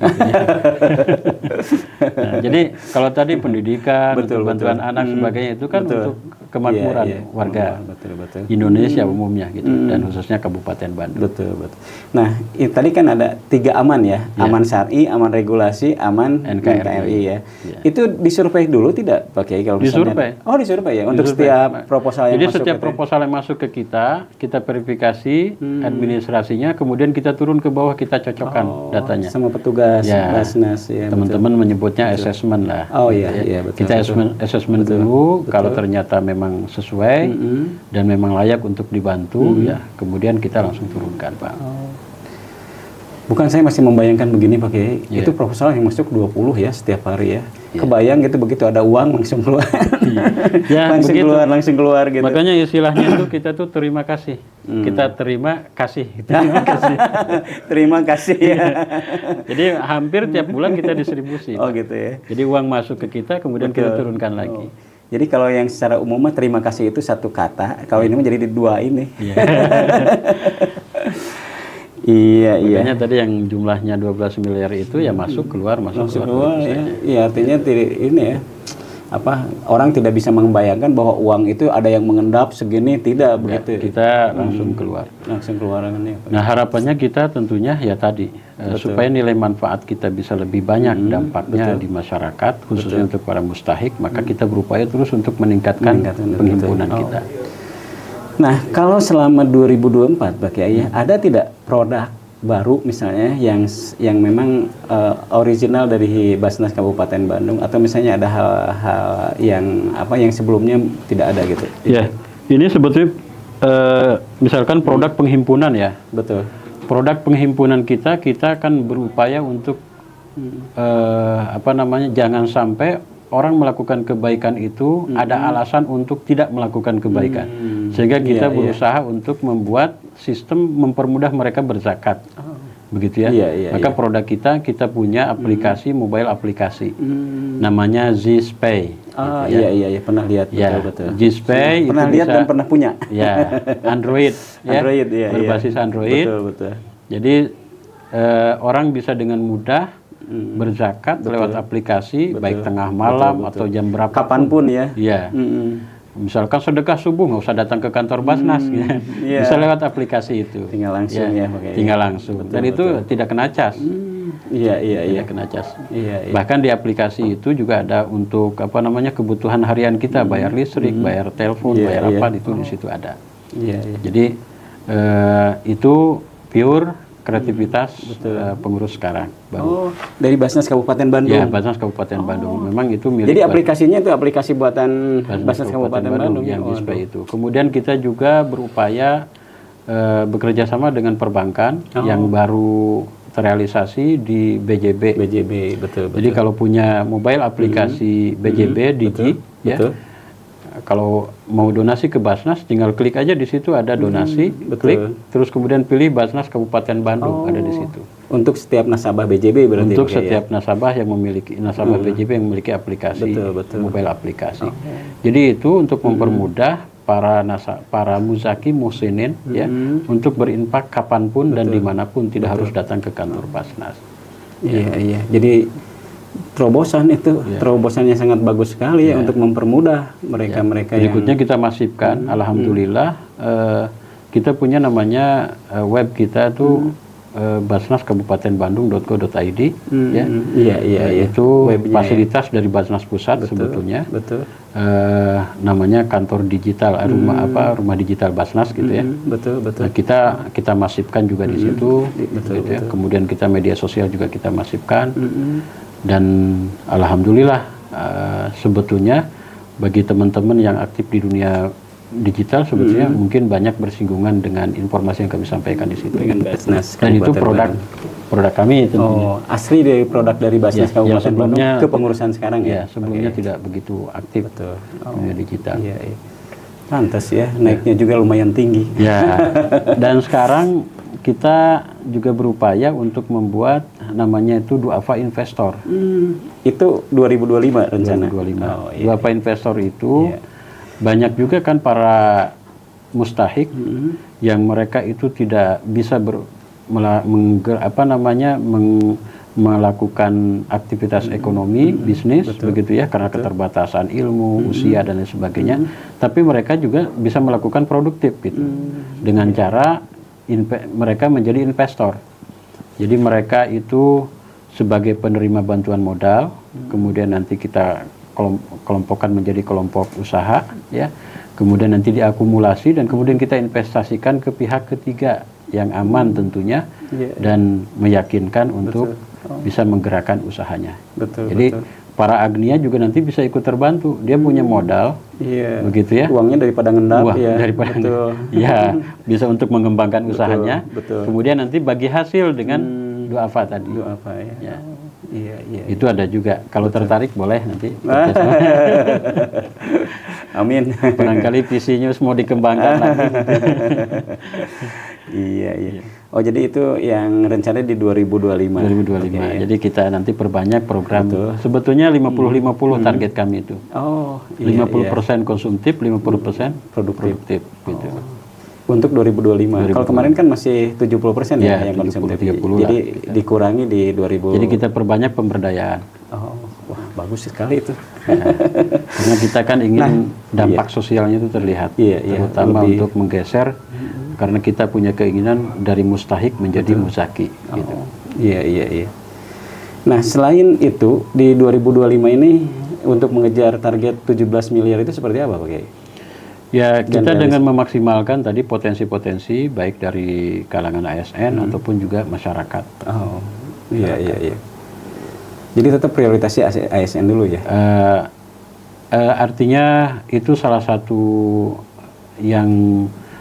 Nah, jadi kalau tadi pendidikan, bantuan anak sebagainya itu kan untuk kemakmuran warga Indonesia umumnya gitu, dan khususnya Kabupaten Bandung. Betul. Nah, tadi kan ada 3 aman ya, aman syar'i, aman regulasi, aman NKRI ya. Itu disurvei dulu tidak Pak Kiai kalau disurvei? Oh, disurvei ya untuk setiap proposal yang masuk. Jadi setiap proposal yang masuk ke kita verifikasi administrasinya, kemudian kita turun ke bawah, kita cocokkan datanya sama petugas Basnas ya. Teman-teman menyebutnya assessment lah. Oh iya, betul. Kita assessment dulu, kalau ternyata memang sesuai dan memang layak untuk dibantu, ya kemudian kita langsung turunkan, Pak. Bukan, saya masih membayangkan begini Pak Kiai, itu proposal yang masuk 20 ya setiap hari ya. Kebayang gitu, begitu ada uang langsung keluar. langsung keluar gitu. Makanya istilahnya tuh kita tuh terima kasih. Kita terima kasih. Terima kasih. Terima kasih ya. Jadi hampir tiap bulan kita distribusi. Oh gitu ya. Jadi uang masuk ke kita, kemudian kita turunkan lagi. Jadi kalau yang secara umum terima kasih itu satu kata, kalau ini menjadi 2 ini. Iya. Makanya tadi yang jumlahnya 12 miliar itu ya masuk keluar ya. Iya, artinya ini ya. Orang tidak bisa membayangkan bahwa uang itu ada yang mengendap segini, tidak begitu. Kita langsung keluar. Nah, harapannya kita tentunya ya tadi supaya nilai manfaat kita bisa lebih banyak dampaknya di masyarakat, khususnya untuk para mustahik, maka kita berupaya terus untuk meningkatkan penghimpunan kita. Nah, kalau selama 2024 Pak Kiai, ada tidak produk baru misalnya yang memang original dari Basnas Kabupaten Bandung, atau misalnya ada hal-hal yang sebelumnya tidak ada gitu? Ya, ini sebetulnya misalkan produk penghimpunan ya. Betul. Produk penghimpunan kita akan berupaya untuk jangan sampai orang melakukan kebaikan itu ada alasan untuk tidak melakukan kebaikan. Sehingga kita berusaha untuk membuat sistem mempermudah mereka berzakat. Begitu ya. Maka produk kita punya aplikasi, mobile aplikasi. Namanya Zspay. Iya, pernah lihat, betul. Zspay pernah itu lihat bisa, dan pernah punya. Ya, Android. Android, ya. Berbasis Android. Betul. Jadi orang bisa dengan mudah berzakat lewat aplikasi, baik tengah malam atau jam berapa. Kapanpun ya. Iya. Misalkan sedekah subuh nggak usah datang ke kantor Basnas, bisa lewat aplikasi itu. Tinggal langsung tinggal langsung. Dan itu tidak kena cas. Tidak kena cas. Bahkan di aplikasi itu juga ada untuk kebutuhan harian kita, bayar listrik, bayar telepon, bayar itu di situ ada. Jadi itu pure kreativitas pengurus sekarang. Dari Basnas Kabupaten Bandung. Ya, Basnas Kabupaten Bandung. Memang itu milik. Jadi aplikasinya itu aplikasi buatan Basnas Kabupaten Bandung yang display itu. Kemudian kita juga berupaya bekerja sama dengan perbankan yang baru terrealisasi di BJB. Betul. Jadi kalau punya mobile aplikasi BJB Digi, kalau mau donasi ke Basnas, tinggal klik aja di situ ada donasi, klik, terus kemudian pilih Basnas Kabupaten Bandung, ada di situ. Untuk setiap nasabah BJB berarti? Untuk setiap nasabah yang memiliki BJB yang memiliki aplikasi, mobile aplikasi. Jadi itu untuk mempermudah para muzaki muhsinin untuk berinfak kapanpun dan dimanapun, tidak harus datang ke kantor Basnas. Iya. Jadi terobosannya sangat bagus sekali untuk mempermudah mereka berikutnya kita masifkan. Alhamdulillah kita punya namanya web kita tuh basnaskabupatenbandung.co.id itu fasilitas dari Basnas Pusat sebetulnya. Namanya kantor digital, rumah digital Basnas gitu ya. Nah, kita masifkan juga di situ gitu ya. Kemudian kita media sosial juga kita masifkan. Dan alhamdulillah sebetulnya bagi teman-teman yang aktif di dunia digital sebetulnya mungkin banyak bersinggungan dengan informasi yang kami sampaikan di situ. Dengan Basnas. Dan itu produk kami tentunya. Asli dari produk dari Basnas Kabupaten Bandung ke pengurusan sekarang ya. Sebelumnya tidak begitu aktif dunia digital. Pantas ya, naiknya juga lumayan tinggi. Ya. Dan sekarang kita juga berupaya untuk membuat namanya itu Duafa Investor. Itu 2025 rencana? 2025. Duafa Investor itu banyak juga kan para mustahik yang mereka itu tidak bisa melakukan aktivitas ekonomi, bisnis, begitu ya, karena keterbatasan ilmu, usia dan lain sebagainya. Tapi mereka juga bisa melakukan produktif gitu. Dengan cara mereka menjadi investor. Jadi mereka itu sebagai penerima bantuan modal, kemudian nanti kita kelompokkan menjadi kelompok usaha, ya. Kemudian nanti diakumulasi dan kemudian kita investasikan ke pihak ketiga yang aman tentunya dan meyakinkan untuk bisa menggerakkan usahanya. Jadi para agnia juga nanti bisa ikut terbantu. Dia punya modal, begitu ya. Uangnya daripada ngendap, bisa untuk mengembangkan usahanya. Kemudian nanti bagi hasil dengan Duafa tadi. Itu ada juga. Kalau tertarik boleh nanti. Amin. Barangkali visinya mau dikembangkan lagi. Oh, jadi itu yang rencana di 2025. Jadi kita nanti perbanyak program. Sebetulnya 50-50 target kami itu. 50% konsumtif, 50% produktif gitu. Untuk 2025. Kalau kemarin kan masih 70% yang konsumtif. Jadi dikurangi di 2000. Jadi kita perbanyak pemberdayaan. Wah, bagus sekali itu. Karena kita kan ingin dampak sosialnya itu terlihat, terutama untuk menggeser. Karena kita punya keinginan dari mustahik menjadi muzaki. Gitu. Nah, selain itu di 2025 ini untuk mengejar target 17 miliar itu seperti apa, Pak Kiai? Ya, kita dengan memaksimalkan tadi potensi-potensi baik dari kalangan ASN ataupun juga masyarakat. Oh, iya. Jadi tetap prioritasnya ASN dulu ya? Artinya itu salah satu yang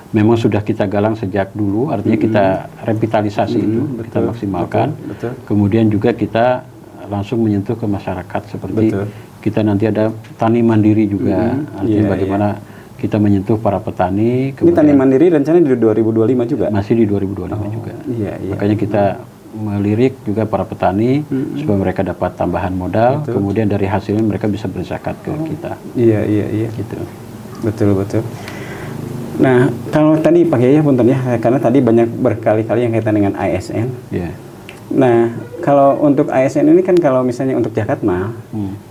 memang sudah kita galang sejak dulu, artinya kita revitalisasi itu, kita maksimalkan. Betul. Kemudian juga kita langsung menyentuh ke masyarakat seperti kita nanti ada tani mandiri juga, artinya bagaimana kita menyentuh para petani. Ini tani mandiri rencananya di 2025 juga? Masih di 2025 juga. Iya. Makanya kita melirik juga para petani supaya mereka dapat tambahan modal, kemudian dari hasilnya mereka bisa berzakat ke kita. Iya. Gitu. Betul. Nah, kalau tadi Pak Kiai punten ya, karena tadi banyak berkali-kali yang kaitan dengan ASN. Yeah. Nah, kalau untuk ASN ini kan kalau misalnya untuk zakat mal,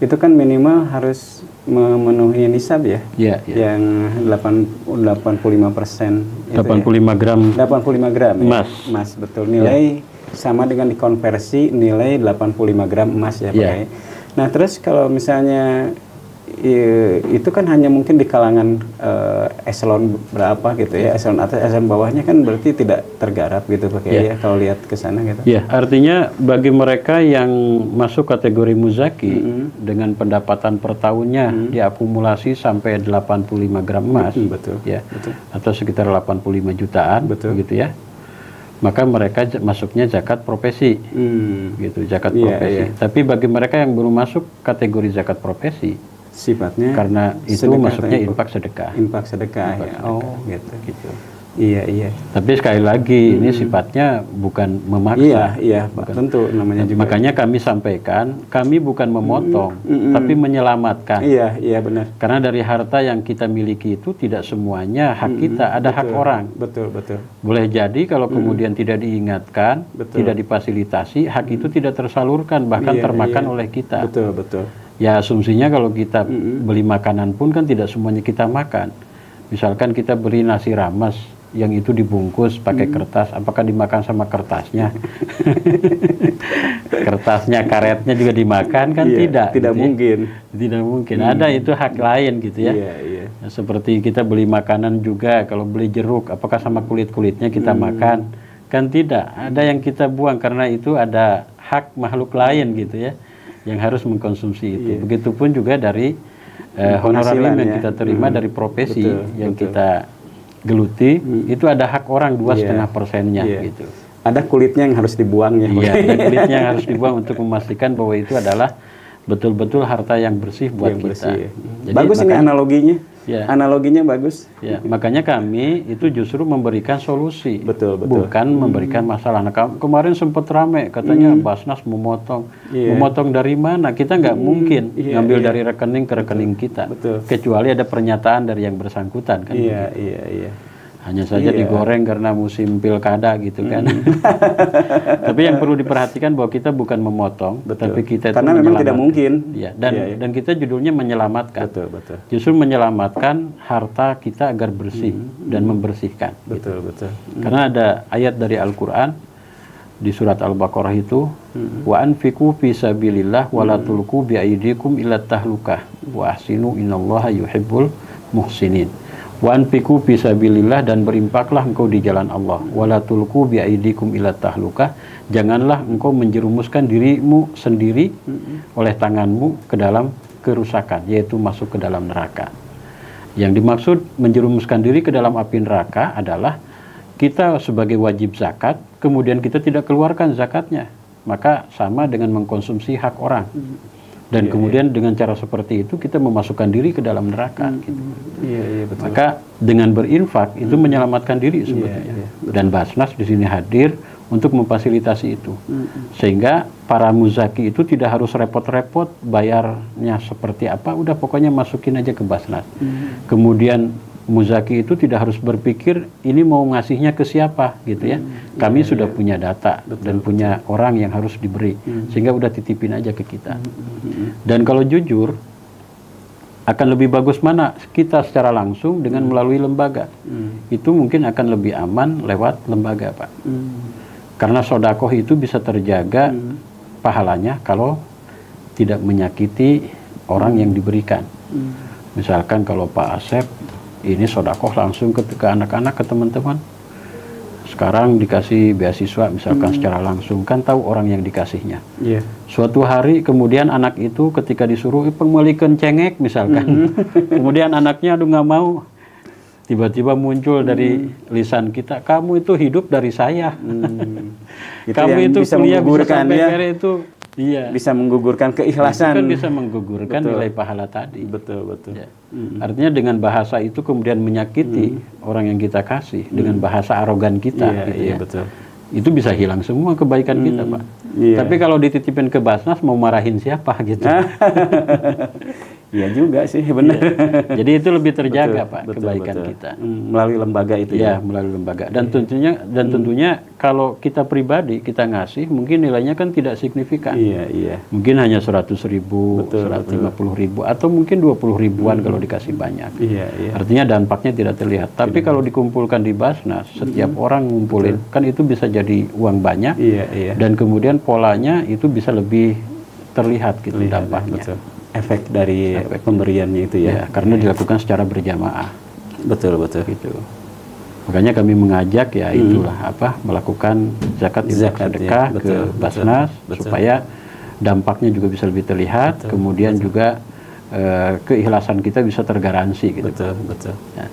itu kan minimal harus memenuhi nisab ya, yang 85%. 85 gram. 85 gram. Emas. Ya? Emas, betul. Nilai sama dengan dikonversi nilai 85 gram emas ya Pak Kiai. Nah, terus kalau misalnya itu kan hanya mungkin di kalangan eselon berapa gitu ya, eselon atas, eselon bawahnya kan berarti tidak tergarap gitu Pak Kiai ya kalau lihat ke sana gitu. Ya, artinya bagi mereka yang masuk kategori muzaki dengan pendapatan per tahunnya diakumulasi sampai 85 gram emas, betul. Atau sekitar 85 jutaan, gitu ya. Maka mereka masuknya zakat profesi, gitu, zakat profesi. Tapi bagi mereka yang belum masuk kategori zakat profesi, sifatnya karena itu masuknya infak sedekah. Infak sedekah ya. Oh, gitu. Iya. Tapi sekali lagi ini sifatnya bukan memaksa. Iya, bukan. Tentu namanya juga. Makanya kami sampaikan, kami bukan memotong, tapi menyelamatkan. Iya, benar. Karena dari harta yang kita miliki itu tidak semuanya hak kita, ada hak orang. Betul. Boleh jadi kalau kemudian tidak diingatkan, tidak difasilitasi, hak itu tidak tersalurkan, bahkan termakan oleh kita. Betul. Ya asumsinya kalau kita beli makanan pun kan tidak semuanya kita makan. Misalkan kita beli nasi rames yang itu dibungkus pakai kertas, apakah dimakan sama kertasnya? Kertasnya, karetnya juga dimakan kan? Tidak gitu mungkin. Tidak mungkin. Ada itu hak lain gitu ya. Iya. Seperti kita beli makanan juga, kalau beli jeruk, apakah sama kulit-kulitnya kita makan? Kan tidak. Ada yang kita buang karena itu ada hak makhluk lain gitu ya, yang harus mengkonsumsi itu. Begitupun juga dari honorarium yang kita terima dari profesi yang kita geluti, itu ada hak orang 2,5%-nya gitu. Ada kulitnya yang harus dibuang ya. Iya, ada kulitnya yang harus dibuang untuk memastikan bahwa itu adalah betul-betul harta yang bersih buat yang kita. Bersih, ya. Bagus ini analoginya. Analoginya bagus. Ya, makanya kami itu justru memberikan solusi, betul. bukan memberikan masalah. Nah, kemarin sempat rame katanya Basnas memotong, memotong dari mana? Kita nggak mungkin ngambil dari rekening ke rekening kita, kecuali ada pernyataan dari yang bersangkutan kan. Iya. Hanya saja digoreng karena musim pilkada gitu kan. Tapi yang perlu diperhatikan bahwa kita bukan memotong, tapi kita karena memang tidak mungkin. Ya, dan kita judulnya menyelamatkan. Betul. Justru menyelamatkan harta kita agar bersih dan membersihkan. Betul. Karena ada ayat dari Al-Qur'an di surat Al-Baqarah itu, wa anfiqu fi sabilillah wa la tulqu bi aydikum ila tahlukah wa ahsinu innallaha yuhibbul muhsinin. Wa anfiqu fi sabilillah, dan berimpaklah engkau di jalan Allah. Wala tulqu bi aidikum ila tahlukah, janganlah engkau menjerumuskan dirimu sendiri oleh tanganmu ke dalam kerusakan, yaitu masuk ke dalam neraka. Yang dimaksud menjerumuskan diri ke dalam api neraka adalah kita sebagai wajib zakat, kemudian kita tidak keluarkan zakatnya, maka sama dengan mengkonsumsi hak orang. Dan kemudian dengan cara seperti itu kita memasukkan diri ke dalam neraka. Gitu. Betul. Maka dengan berinfak itu menyelamatkan diri sebetulnya. Dan Basnas di sini hadir untuk memfasilitasi itu. Sehingga para muzaki itu tidak harus repot-repot bayarnya seperti apa, udah pokoknya masukin aja ke Basnas. Kemudian muzaki itu tidak harus berpikir ini mau ngasihnya ke siapa gitu ya. Kami sudah punya data dan punya orang yang harus diberi, sehingga udah titipin aja ke kita. Dan kalau jujur akan lebih bagus mana kita secara langsung dengan melalui lembaga. Itu mungkin akan lebih aman lewat lembaga, Pak. Karena sodakoh itu bisa terjaga pahalanya kalau tidak menyakiti orang yang diberikan. Misalkan kalau Pak Asep ini sodakoh langsung ke anak-anak, ke teman-teman. Sekarang dikasih beasiswa misalkan secara langsung, kan tahu orang yang dikasihnya. Suatu hari kemudian anak itu ketika disuruh pengembalikan cengek misalkan, kemudian anaknya aduh nggak mau, tiba-tiba muncul dari lisan kita, kamu itu hidup dari saya. Kamu itu bisa kuliah bisa menggugurkan sampai ya. kere itu, iya. Bisa menggugurkan Itu keikhlasan. kan bisa menggugurkan nilai pahala tadi. Betul. Ya. Artinya dengan bahasa itu kemudian menyakiti orang yang kita kasih dengan bahasa arogan kita, gitu ya. Betul. Itu bisa hilang semua kebaikan kita, Pak. Tapi kalau dititipin ke Basnas mau marahin siapa gitu. Iya juga sih, benar. Jadi itu lebih terjaga, Pak, kebaikan kita. Melalui lembaga itu Ya, melalui lembaga. Dan tentunya kalau kita pribadi kita ngasih mungkin nilainya kan tidak signifikan. Iya. Mungkin hanya 100.000, 150.000 atau mungkin 20 ribuan kalau dikasih banyak. Iya. Artinya dampaknya tidak terlihat. Tapi kalau dikumpulkan di Basnas, setiap orang ngumpulin kan itu bisa jadi uang banyak. Iya. Dan kemudian polanya itu bisa lebih terlihat gitu dampaknya. Betul. Efek dari pemberiannya itu ya. Karena dilakukan secara berjamaah. Betul. Gitu. Makanya kami mengajak ya itulah melakukan zakat sedekah ya. ke Basnas supaya dampaknya juga bisa lebih terlihat, kemudian juga keikhlasan kita bisa tergaransi gitu. Betul. Ya.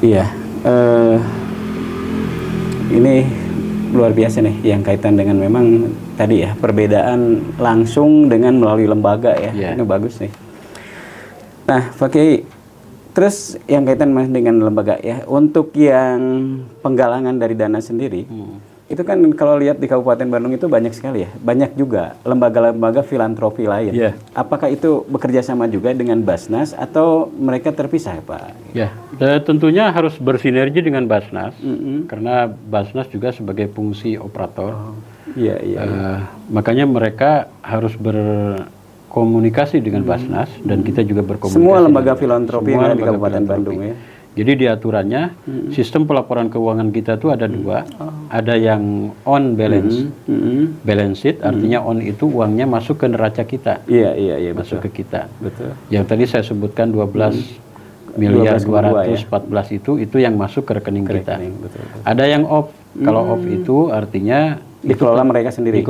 Iya. Ini luar biasa nih yang kaitan dengan memang tadi ya perbedaan langsung dengan melalui lembaga ya. Ini bagus nih. Nah, Pak Kiai, terus yang kaitan dengan lembaga ya, untuk yang penggalangan dari dana sendiri, itu kan kalau lihat di Kabupaten Bandung itu banyak sekali ya, banyak juga lembaga-lembaga filantropi lain. Apakah itu bekerja sama juga dengan Basnas atau mereka terpisah, Pak? Ya, tentunya harus bersinergi dengan Basnas, karena Basnas juga sebagai fungsi operator. Makanya mereka harus berkomunikasi dengan Basnas dan kita juga berkomunikasi. Semua lembaga filantropi yang ada di Kabupaten Bandung ya. Jadi di aturannya sistem pelaporan keuangan kita tuh ada dua, ada yang on balance, balance sheet, artinya on itu uangnya masuk ke neraca kita, masuk ke kita. Yang tadi saya sebutkan 12.214 itu yang masuk ke rekening kita. Ada yang off, kalau off itu artinya dikelola mereka sendiri.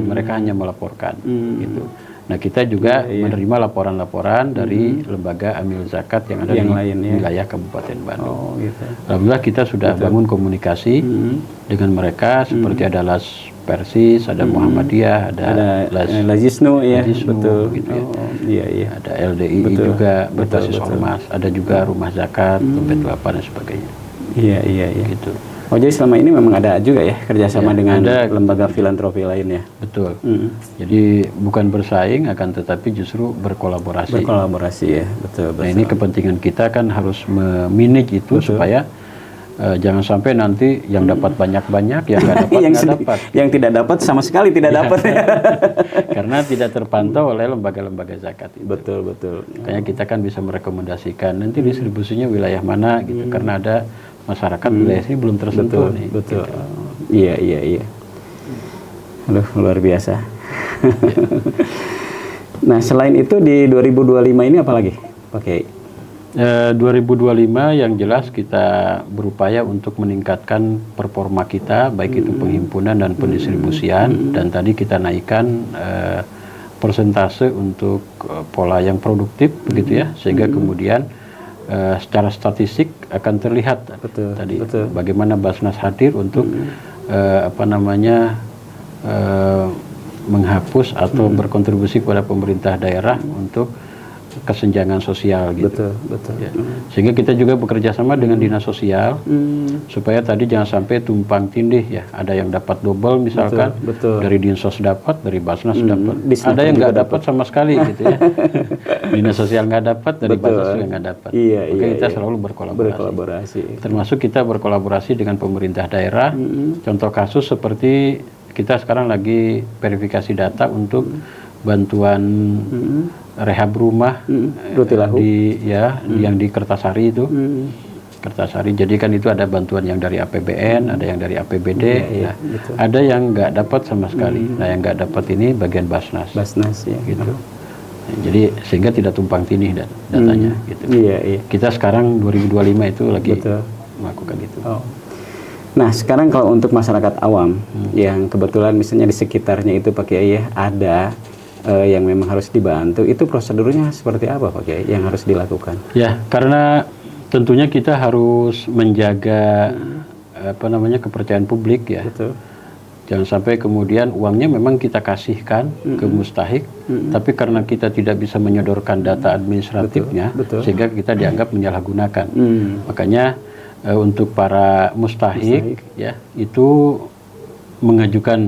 Mereka hanya melaporkan, gitu. Nah, kita juga menerima laporan-laporan dari lembaga amil zakat yang ada di wilayah Kabupaten Bandung. Alhamdulillah kita sudah bangun komunikasi dengan mereka, seperti ada Las Persis, ada Muhammadiyah, ada Lazisnu ya, betul. Gitu ya. Ada LDI juga berbasis ormas, ada juga rumah zakat, dompet lapar dan sebagainya. Iya. Gitu. Oh, jadi selama ini memang ada juga ya kerjasama dengan lembaga filantropi lainnya. Betul. Jadi bukan bersaing, akan tetapi justru berkolaborasi. Ya, betul. Nah, ini kepentingan kita kan harus memanage itu supaya jangan sampai nanti yang dapat banyak-banyak, yang nggak dapat nggak dapat. Yang tidak dapat sama sekali tidak dapat. Karena tidak terpantau oleh lembaga-lembaga zakat itu. Betul. Makanya kita kan bisa merekomendasikan nanti distribusinya wilayah mana gitu, karena ada masyarakat wilayah ini belum tersentuh nih. Betul. Gitu. Iya. Aduh, luar biasa. Nah, selain itu di 2025 ini apa lagi, Pak Kiai? 2025 yang jelas kita berupaya untuk meningkatkan performa kita, baik itu penghimpunan dan pendistribusian, dan tadi kita naikkan persentase untuk pola yang produktif, begitu ya, sehingga kemudian secara statistik akan terlihat tadi bagaimana Basnas hadir untuk menghapus atau berkontribusi kepada pemerintah daerah untuk kesenjangan sosial gitu. Betul. Ya. Sehingga kita juga bekerja sama dengan dinas sosial supaya tadi jangan sampai tumpang tindih ya. Ada yang dapat double misalkan dari Dinsos dapat, dari Basnas dapat. Ada yang nggak dapat sama sekali gitu ya. Dinas sosial nggak dapat, dari Basnas juga nggak dapat. Maka kita selalu berkolaborasi. Termasuk kita berkolaborasi dengan pemerintah daerah. Contoh kasus seperti kita sekarang lagi verifikasi data untuk bantuan rehab rumah yang di Kertasari itu. Kertasari, jadi kan itu ada bantuan yang dari APBN, ada yang dari APBD, ada yang nggak dapat sama sekali. Nah, yang nggak dapat ini bagian Basnas. Ya. Gitu. Jadi sehingga tidak tumpang tindih datanya gitu. Iya, iya. Kita sekarang 2025 itu lagi Betul. melakukan itu. Oh. Nah, sekarang kalau untuk masyarakat awam yang kebetulan misalnya di sekitarnya itu Pak Kiai ya ada yang memang harus dibantu, itu prosedurnya seperti apa Pak Kiai yang harus dilakukan? Ya, karena tentunya kita harus menjaga kepercayaan publik ya. Betul. Jangan sampai kemudian uangnya memang kita kasihkan ke mustahik, tapi karena kita tidak bisa menyodorkan data administratifnya, sehingga kita dianggap menyalahgunakan. Makanya untuk para mustahik ya itu mengajukan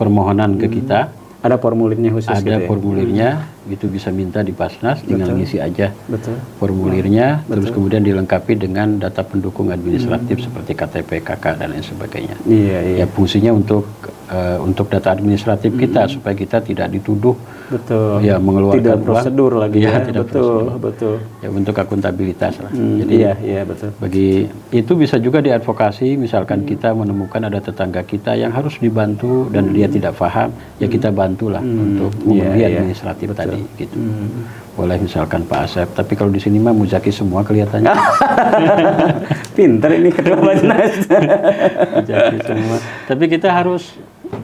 permohonan ke kita. Ada formulirnya khusus. Ada formulirnya, itu bisa minta di Basnas, tinggal ngisi aja formulirnya, terus kemudian dilengkapi dengan data pendukung administratif seperti KTP, KK dan lain sebagainya. Iya, iya. Ya fungsinya untuk data administratif kita supaya kita tidak dituduh ya mengeluarkan tidak uang. prosedur lagi ya. Tidak betul. Ya untuk akuntabilitas lah. Jadi iya, betul. bagi itu bisa juga diadvokasi, misalkan kita menemukan ada tetangga kita yang harus dibantu dan dia tidak paham, ya kita bantulah untuk memenuhi administratif tadi gitu. Boleh misalkan Pak Asep, tapi kalau di sini mah Muzaki semua kelihatannya. Pinter ini Ketua Basnas. Muzaki semua. Tapi kita harus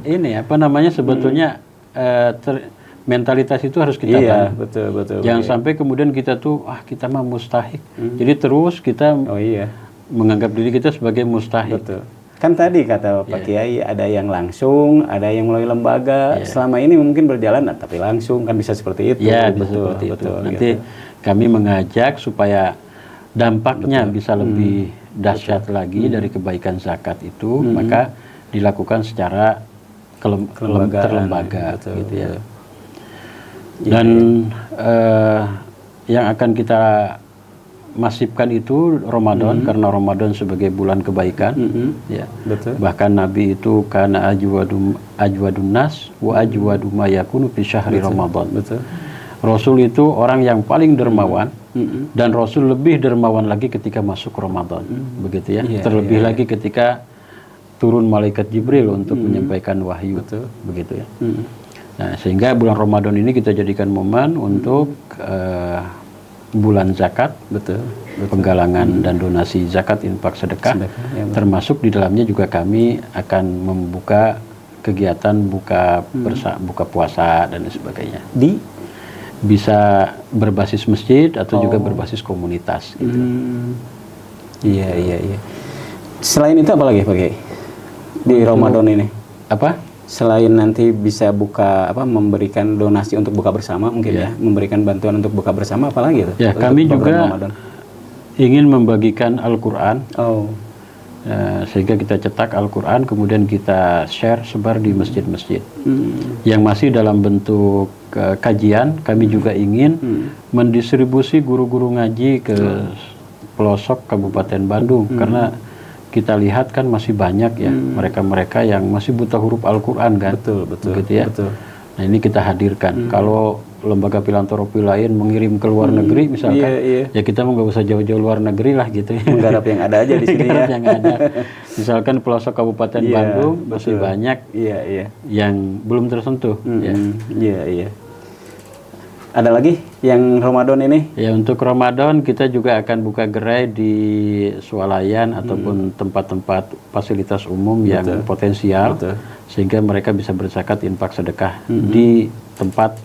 ini sebetulnya mentalitas itu harus kita bangun. Betul. Jangan sampai kemudian kita tuh kita mah mustahik. Jadi terus kita menganggap diri kita sebagai mustahik. Betul. Kan tadi kata Pak Kiai ada yang langsung, ada yang melalui lembaga. Selama ini mungkin berjalan tapi langsung kan bisa seperti itu. Ya, seperti itu. Nanti kami mengajak supaya dampaknya bisa lebih dahsyat lagi dari kebaikan zakat itu, maka dilakukan secara terlembaga gitu ya. Dan yang akan kita masifkan itu Ramadan, karena Ramadan sebagai bulan kebaikan ya. Bahkan Nabi itu kana ajwadun nas wa ajwadu ma yakunu fi syahri Ramadan. Rasul itu orang yang paling dermawan dan Rasul lebih dermawan lagi ketika masuk Ramadan. Begitu ya. Terlebih lagi ketika turun malaikat Jibril untuk menyampaikan wahyu. Begitu ya. Nah, sehingga bulan Ramadan ini kita jadikan momen untuk bulan zakat, penggalangan dan donasi zakat, infak, sedekah, termasuk di dalamnya juga kami akan membuka kegiatan buka puasa dan sebagainya. Bisa berbasis masjid atau juga berbasis komunitas. Gitu. Iya. Selain itu apa lagi Pak Kiai di Ramadan ini? Apa? Selain nanti bisa memberikan donasi untuk buka bersama mungkin memberikan bantuan untuk buka bersama, apalagi itu? Ya, kami juga ingin membagikan Al-Quran, sehingga kita cetak Al-Quran, kemudian kita share, sebar di masjid-masjid. Yang masih dalam bentuk kajian, kami juga ingin mendistribusi guru-guru ngaji ke pelosok Kabupaten Bandung, karena kita lihat kan masih banyak ya mereka-mereka yang masih buta huruf Al-Quran kan. Betul. Gitu ya. Nah ini kita hadirkan. Kalau lembaga filantropi lain mengirim ke luar negeri misalkan, ya kita nggak usah jauh-jauh luar negeri lah gitu ya. Menggarap yang ada aja di sini ya. Yang ada. Misalkan pelosok Kabupaten Bandung masih banyak yang belum tersentuh. Iya. Ada lagi yang Ramadan ini? Ya, untuk Ramadan kita juga akan buka gerai di swalayan ataupun tempat-tempat fasilitas umum yang potensial, sehingga mereka bisa berzakat, infak, sedekah di tempat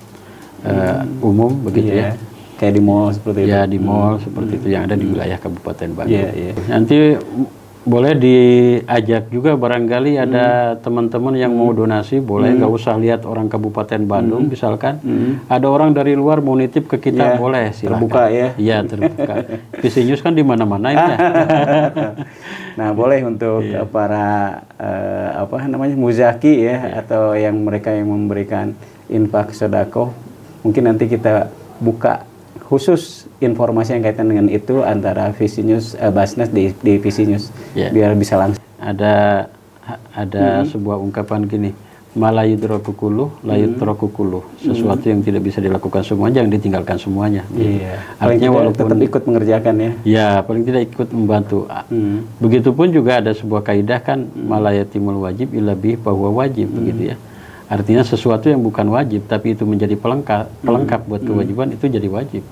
umum begitu ya. Kayak di mall seperti itu. Ya, di mall seperti itu yang ada di wilayah Kabupaten Bandung. Nanti boleh diajak juga, barangkali ada teman-teman yang mau donasi, boleh, nggak usah lihat orang Kabupaten Bandung misalkan. Ada orang dari luar mau nitip ke kita, boleh, silakan. Terbuka ya? Iya, terbuka. Visinyus kan di mana-mana ini ya. Nah, boleh untuk para muzaki ya, atau yang mereka yang memberikan infak sedekah, mungkin nanti kita buka khusus informasi yang kaitan dengan itu antara Visinews Basnas di Visinews, biar bisa langsung. Ada sebuah ungkapan gini, malayudrokukuluh, layudrokukuluh, sesuatu yang tidak bisa dilakukan semuanya, yang ditinggalkan semuanya. Artinya walaupun tetap ikut mengerjakan ya. Ya, paling tidak ikut membantu. Begitupun juga ada sebuah kaidah kan, malayatimul wajib illa bih bahwa wajib, begitu ya. Artinya sesuatu yang bukan wajib tapi itu menjadi pelengkap buat kewajiban itu jadi wajib.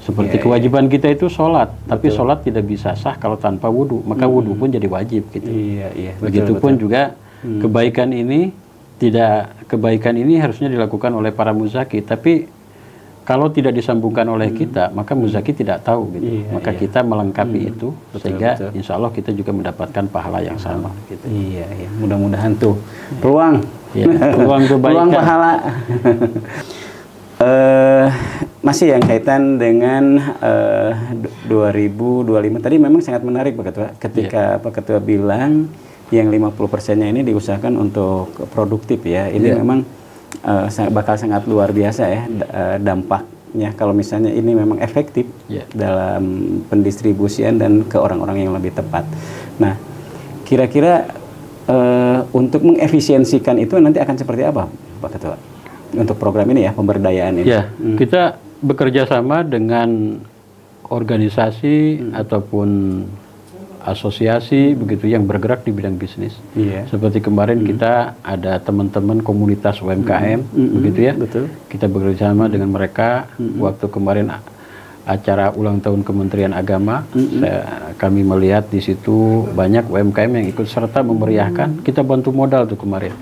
Seperti kewajiban kita itu sholat, tapi sholat tidak bisa sah kalau tanpa wudhu, maka wudhu pun jadi wajib gitu. Begitupun juga kebaikan ini harusnya dilakukan oleh para muzaki, tapi kalau tidak disambungkan oleh kita, maka muzaki tidak tahu gitu. Maka kita melengkapi itu sehingga insya Allah kita juga mendapatkan pahala yang sama. Gitu. Iya. Mudah-mudahan tuh peluang kebaikan, peluang pahala. Masih yang kaitan dengan 2025 tadi memang sangat menarik Pak Ketua. Ketika Pak Ketua bilang yang 50%-nya ini diusahakan untuk produktif ya. Ini memang bakal sangat luar biasa ya dampaknya kalau misalnya ini memang efektif dalam pendistribusian dan ke orang-orang yang lebih tepat. Nah, kira-kira untuk mengefisiensikan itu nanti akan seperti apa Pak Ketua? Untuk program ini ya, pemberdayaan ini. Ya, kita bekerja sama dengan organisasi ataupun asosiasi begitu yang bergerak di bidang bisnis. Seperti kemarin kita ada teman-teman komunitas UMKM begitu ya. Kita bekerja sama dengan mereka. Waktu kemarin acara ulang tahun Kementerian Agama, kami melihat di situ banyak UMKM yang ikut serta memeriahkan. Kita bantu modal tuh kemarin.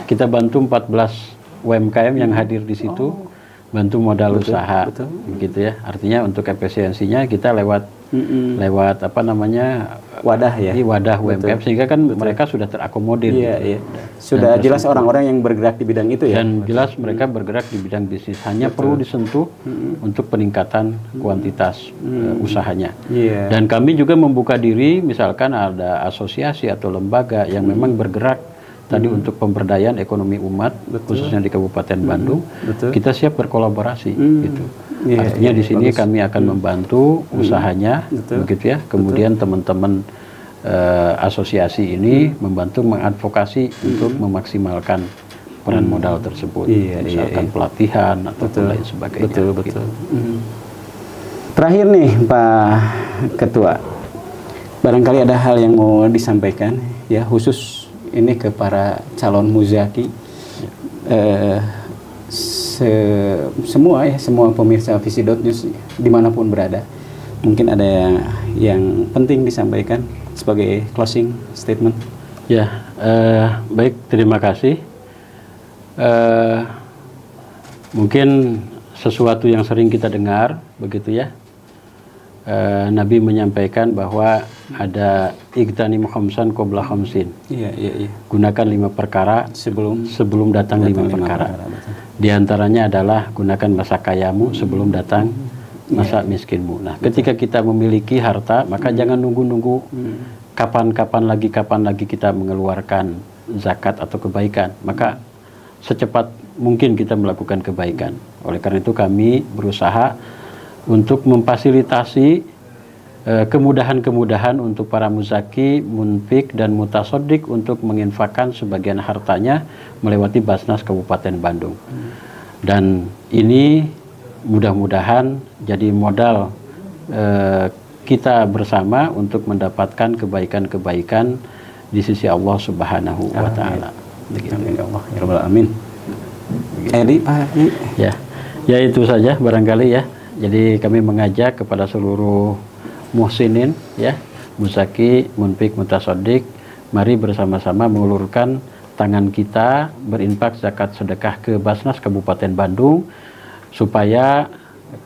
Kita bantu 14 UMKM yang hadir di situ, bantu modal usaha, gitu ya. Artinya untuk efisiensinya kita lewat apa namanya wadah ya, wadah UMKM sehingga kan mereka sudah terakomodir. Sudah jelas orang-orang yang bergerak di bidang itu ya. Dan jelas mereka bergerak di bidang bisnis. Hanya perlu disentuh untuk peningkatan kuantitas usahanya. Dan kami juga membuka diri, misalkan ada asosiasi atau lembaga yang memang bergerak tadi untuk pemberdayaan ekonomi umat, khususnya di Kabupaten Bandung, kita siap berkolaborasi. Gitu. Artinya di sini kami akan membantu usahanya, begitu ya. Kemudian teman-teman asosiasi ini membantu mengadvokasi untuk memaksimalkan peran modal tersebut, misalkan pelatihan atau lain sebagainya. Gitu. Terakhir nih Pak Ketua, barangkali ada hal yang mau disampaikan ya khusus ini ke para calon muzaki, semua pemirsa Visi.News dimanapun berada, mungkin ada yang penting disampaikan sebagai closing statement. Ya, baik, terima kasih. Mungkin sesuatu yang sering kita dengar, begitu ya. Nabi menyampaikan bahwa ada igtanim khamsan qabla khamsin. Gunakan 5 perkara sebelum datang 5 perkara. Di antaranya adalah gunakan masa kayamu sebelum datang masa miskinmu. Nah, ketika kita memiliki harta, maka jangan nunggu-nunggu kapan lagi kita mengeluarkan zakat atau kebaikan. Maka secepat mungkin kita melakukan kebaikan. Oleh karena itu kami berusaha untuk memfasilitasi kemudahan-kemudahan untuk para muzaki, munfik, dan mutasodik untuk menginfakkan sebagian hartanya melewati Basnas Kabupaten Bandung. Dan ini mudah-mudahan jadi modal kita bersama untuk mendapatkan kebaikan-kebaikan di sisi Allah Subhanahu wa Ta'ala. Amin. Ya itu saja barangkali ya. Jadi kami mengajak kepada seluruh muhsinin ya, muzaki, munfik, mutasodik, mari bersama-sama mengulurkan tangan kita berinfak zakat sedekah ke Basnas Kabupaten Bandung supaya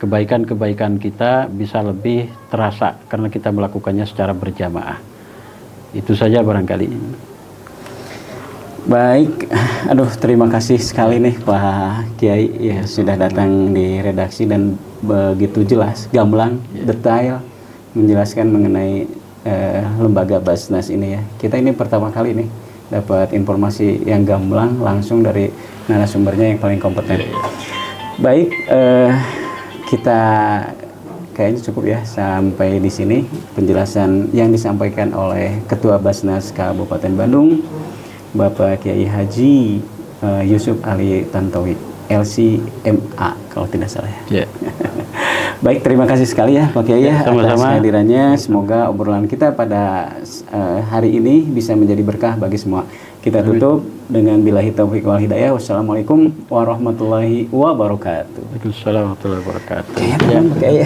kebaikan-kebaikan kita bisa lebih terasa karena kita melakukannya secara berjamaah. Itu saja barangkali. Baik, terima kasih sekali nih Pak Kiai ya sudah datang di redaksi dan begitu jelas, gamblang, detail menjelaskan mengenai lembaga Basnas ini ya. Kita ini pertama kali nih dapat informasi yang gamblang langsung dari narasumbernya yang paling kompeten. Baik, kita kayaknya cukup ya sampai di sini penjelasan yang disampaikan oleh Ketua Basnas Kabupaten Bandung, Bapak Kiai Haji Yusuf Ali Tantowi, LCMA kalau tidak salah ya. Baik, terima kasih sekali ya Pak Kiai ya, atas sama-sama. kehadirannya. Semoga obrolan kita pada hari ini bisa menjadi berkah bagi semua. Kita tutup dengan billahi taufiq wal hidayah. Wassalamualaikum warahmatullahi wabarakatuh. Waalaikumsalam warahmatullahi wabarakatuh. Oke, ya, Pak Kiai.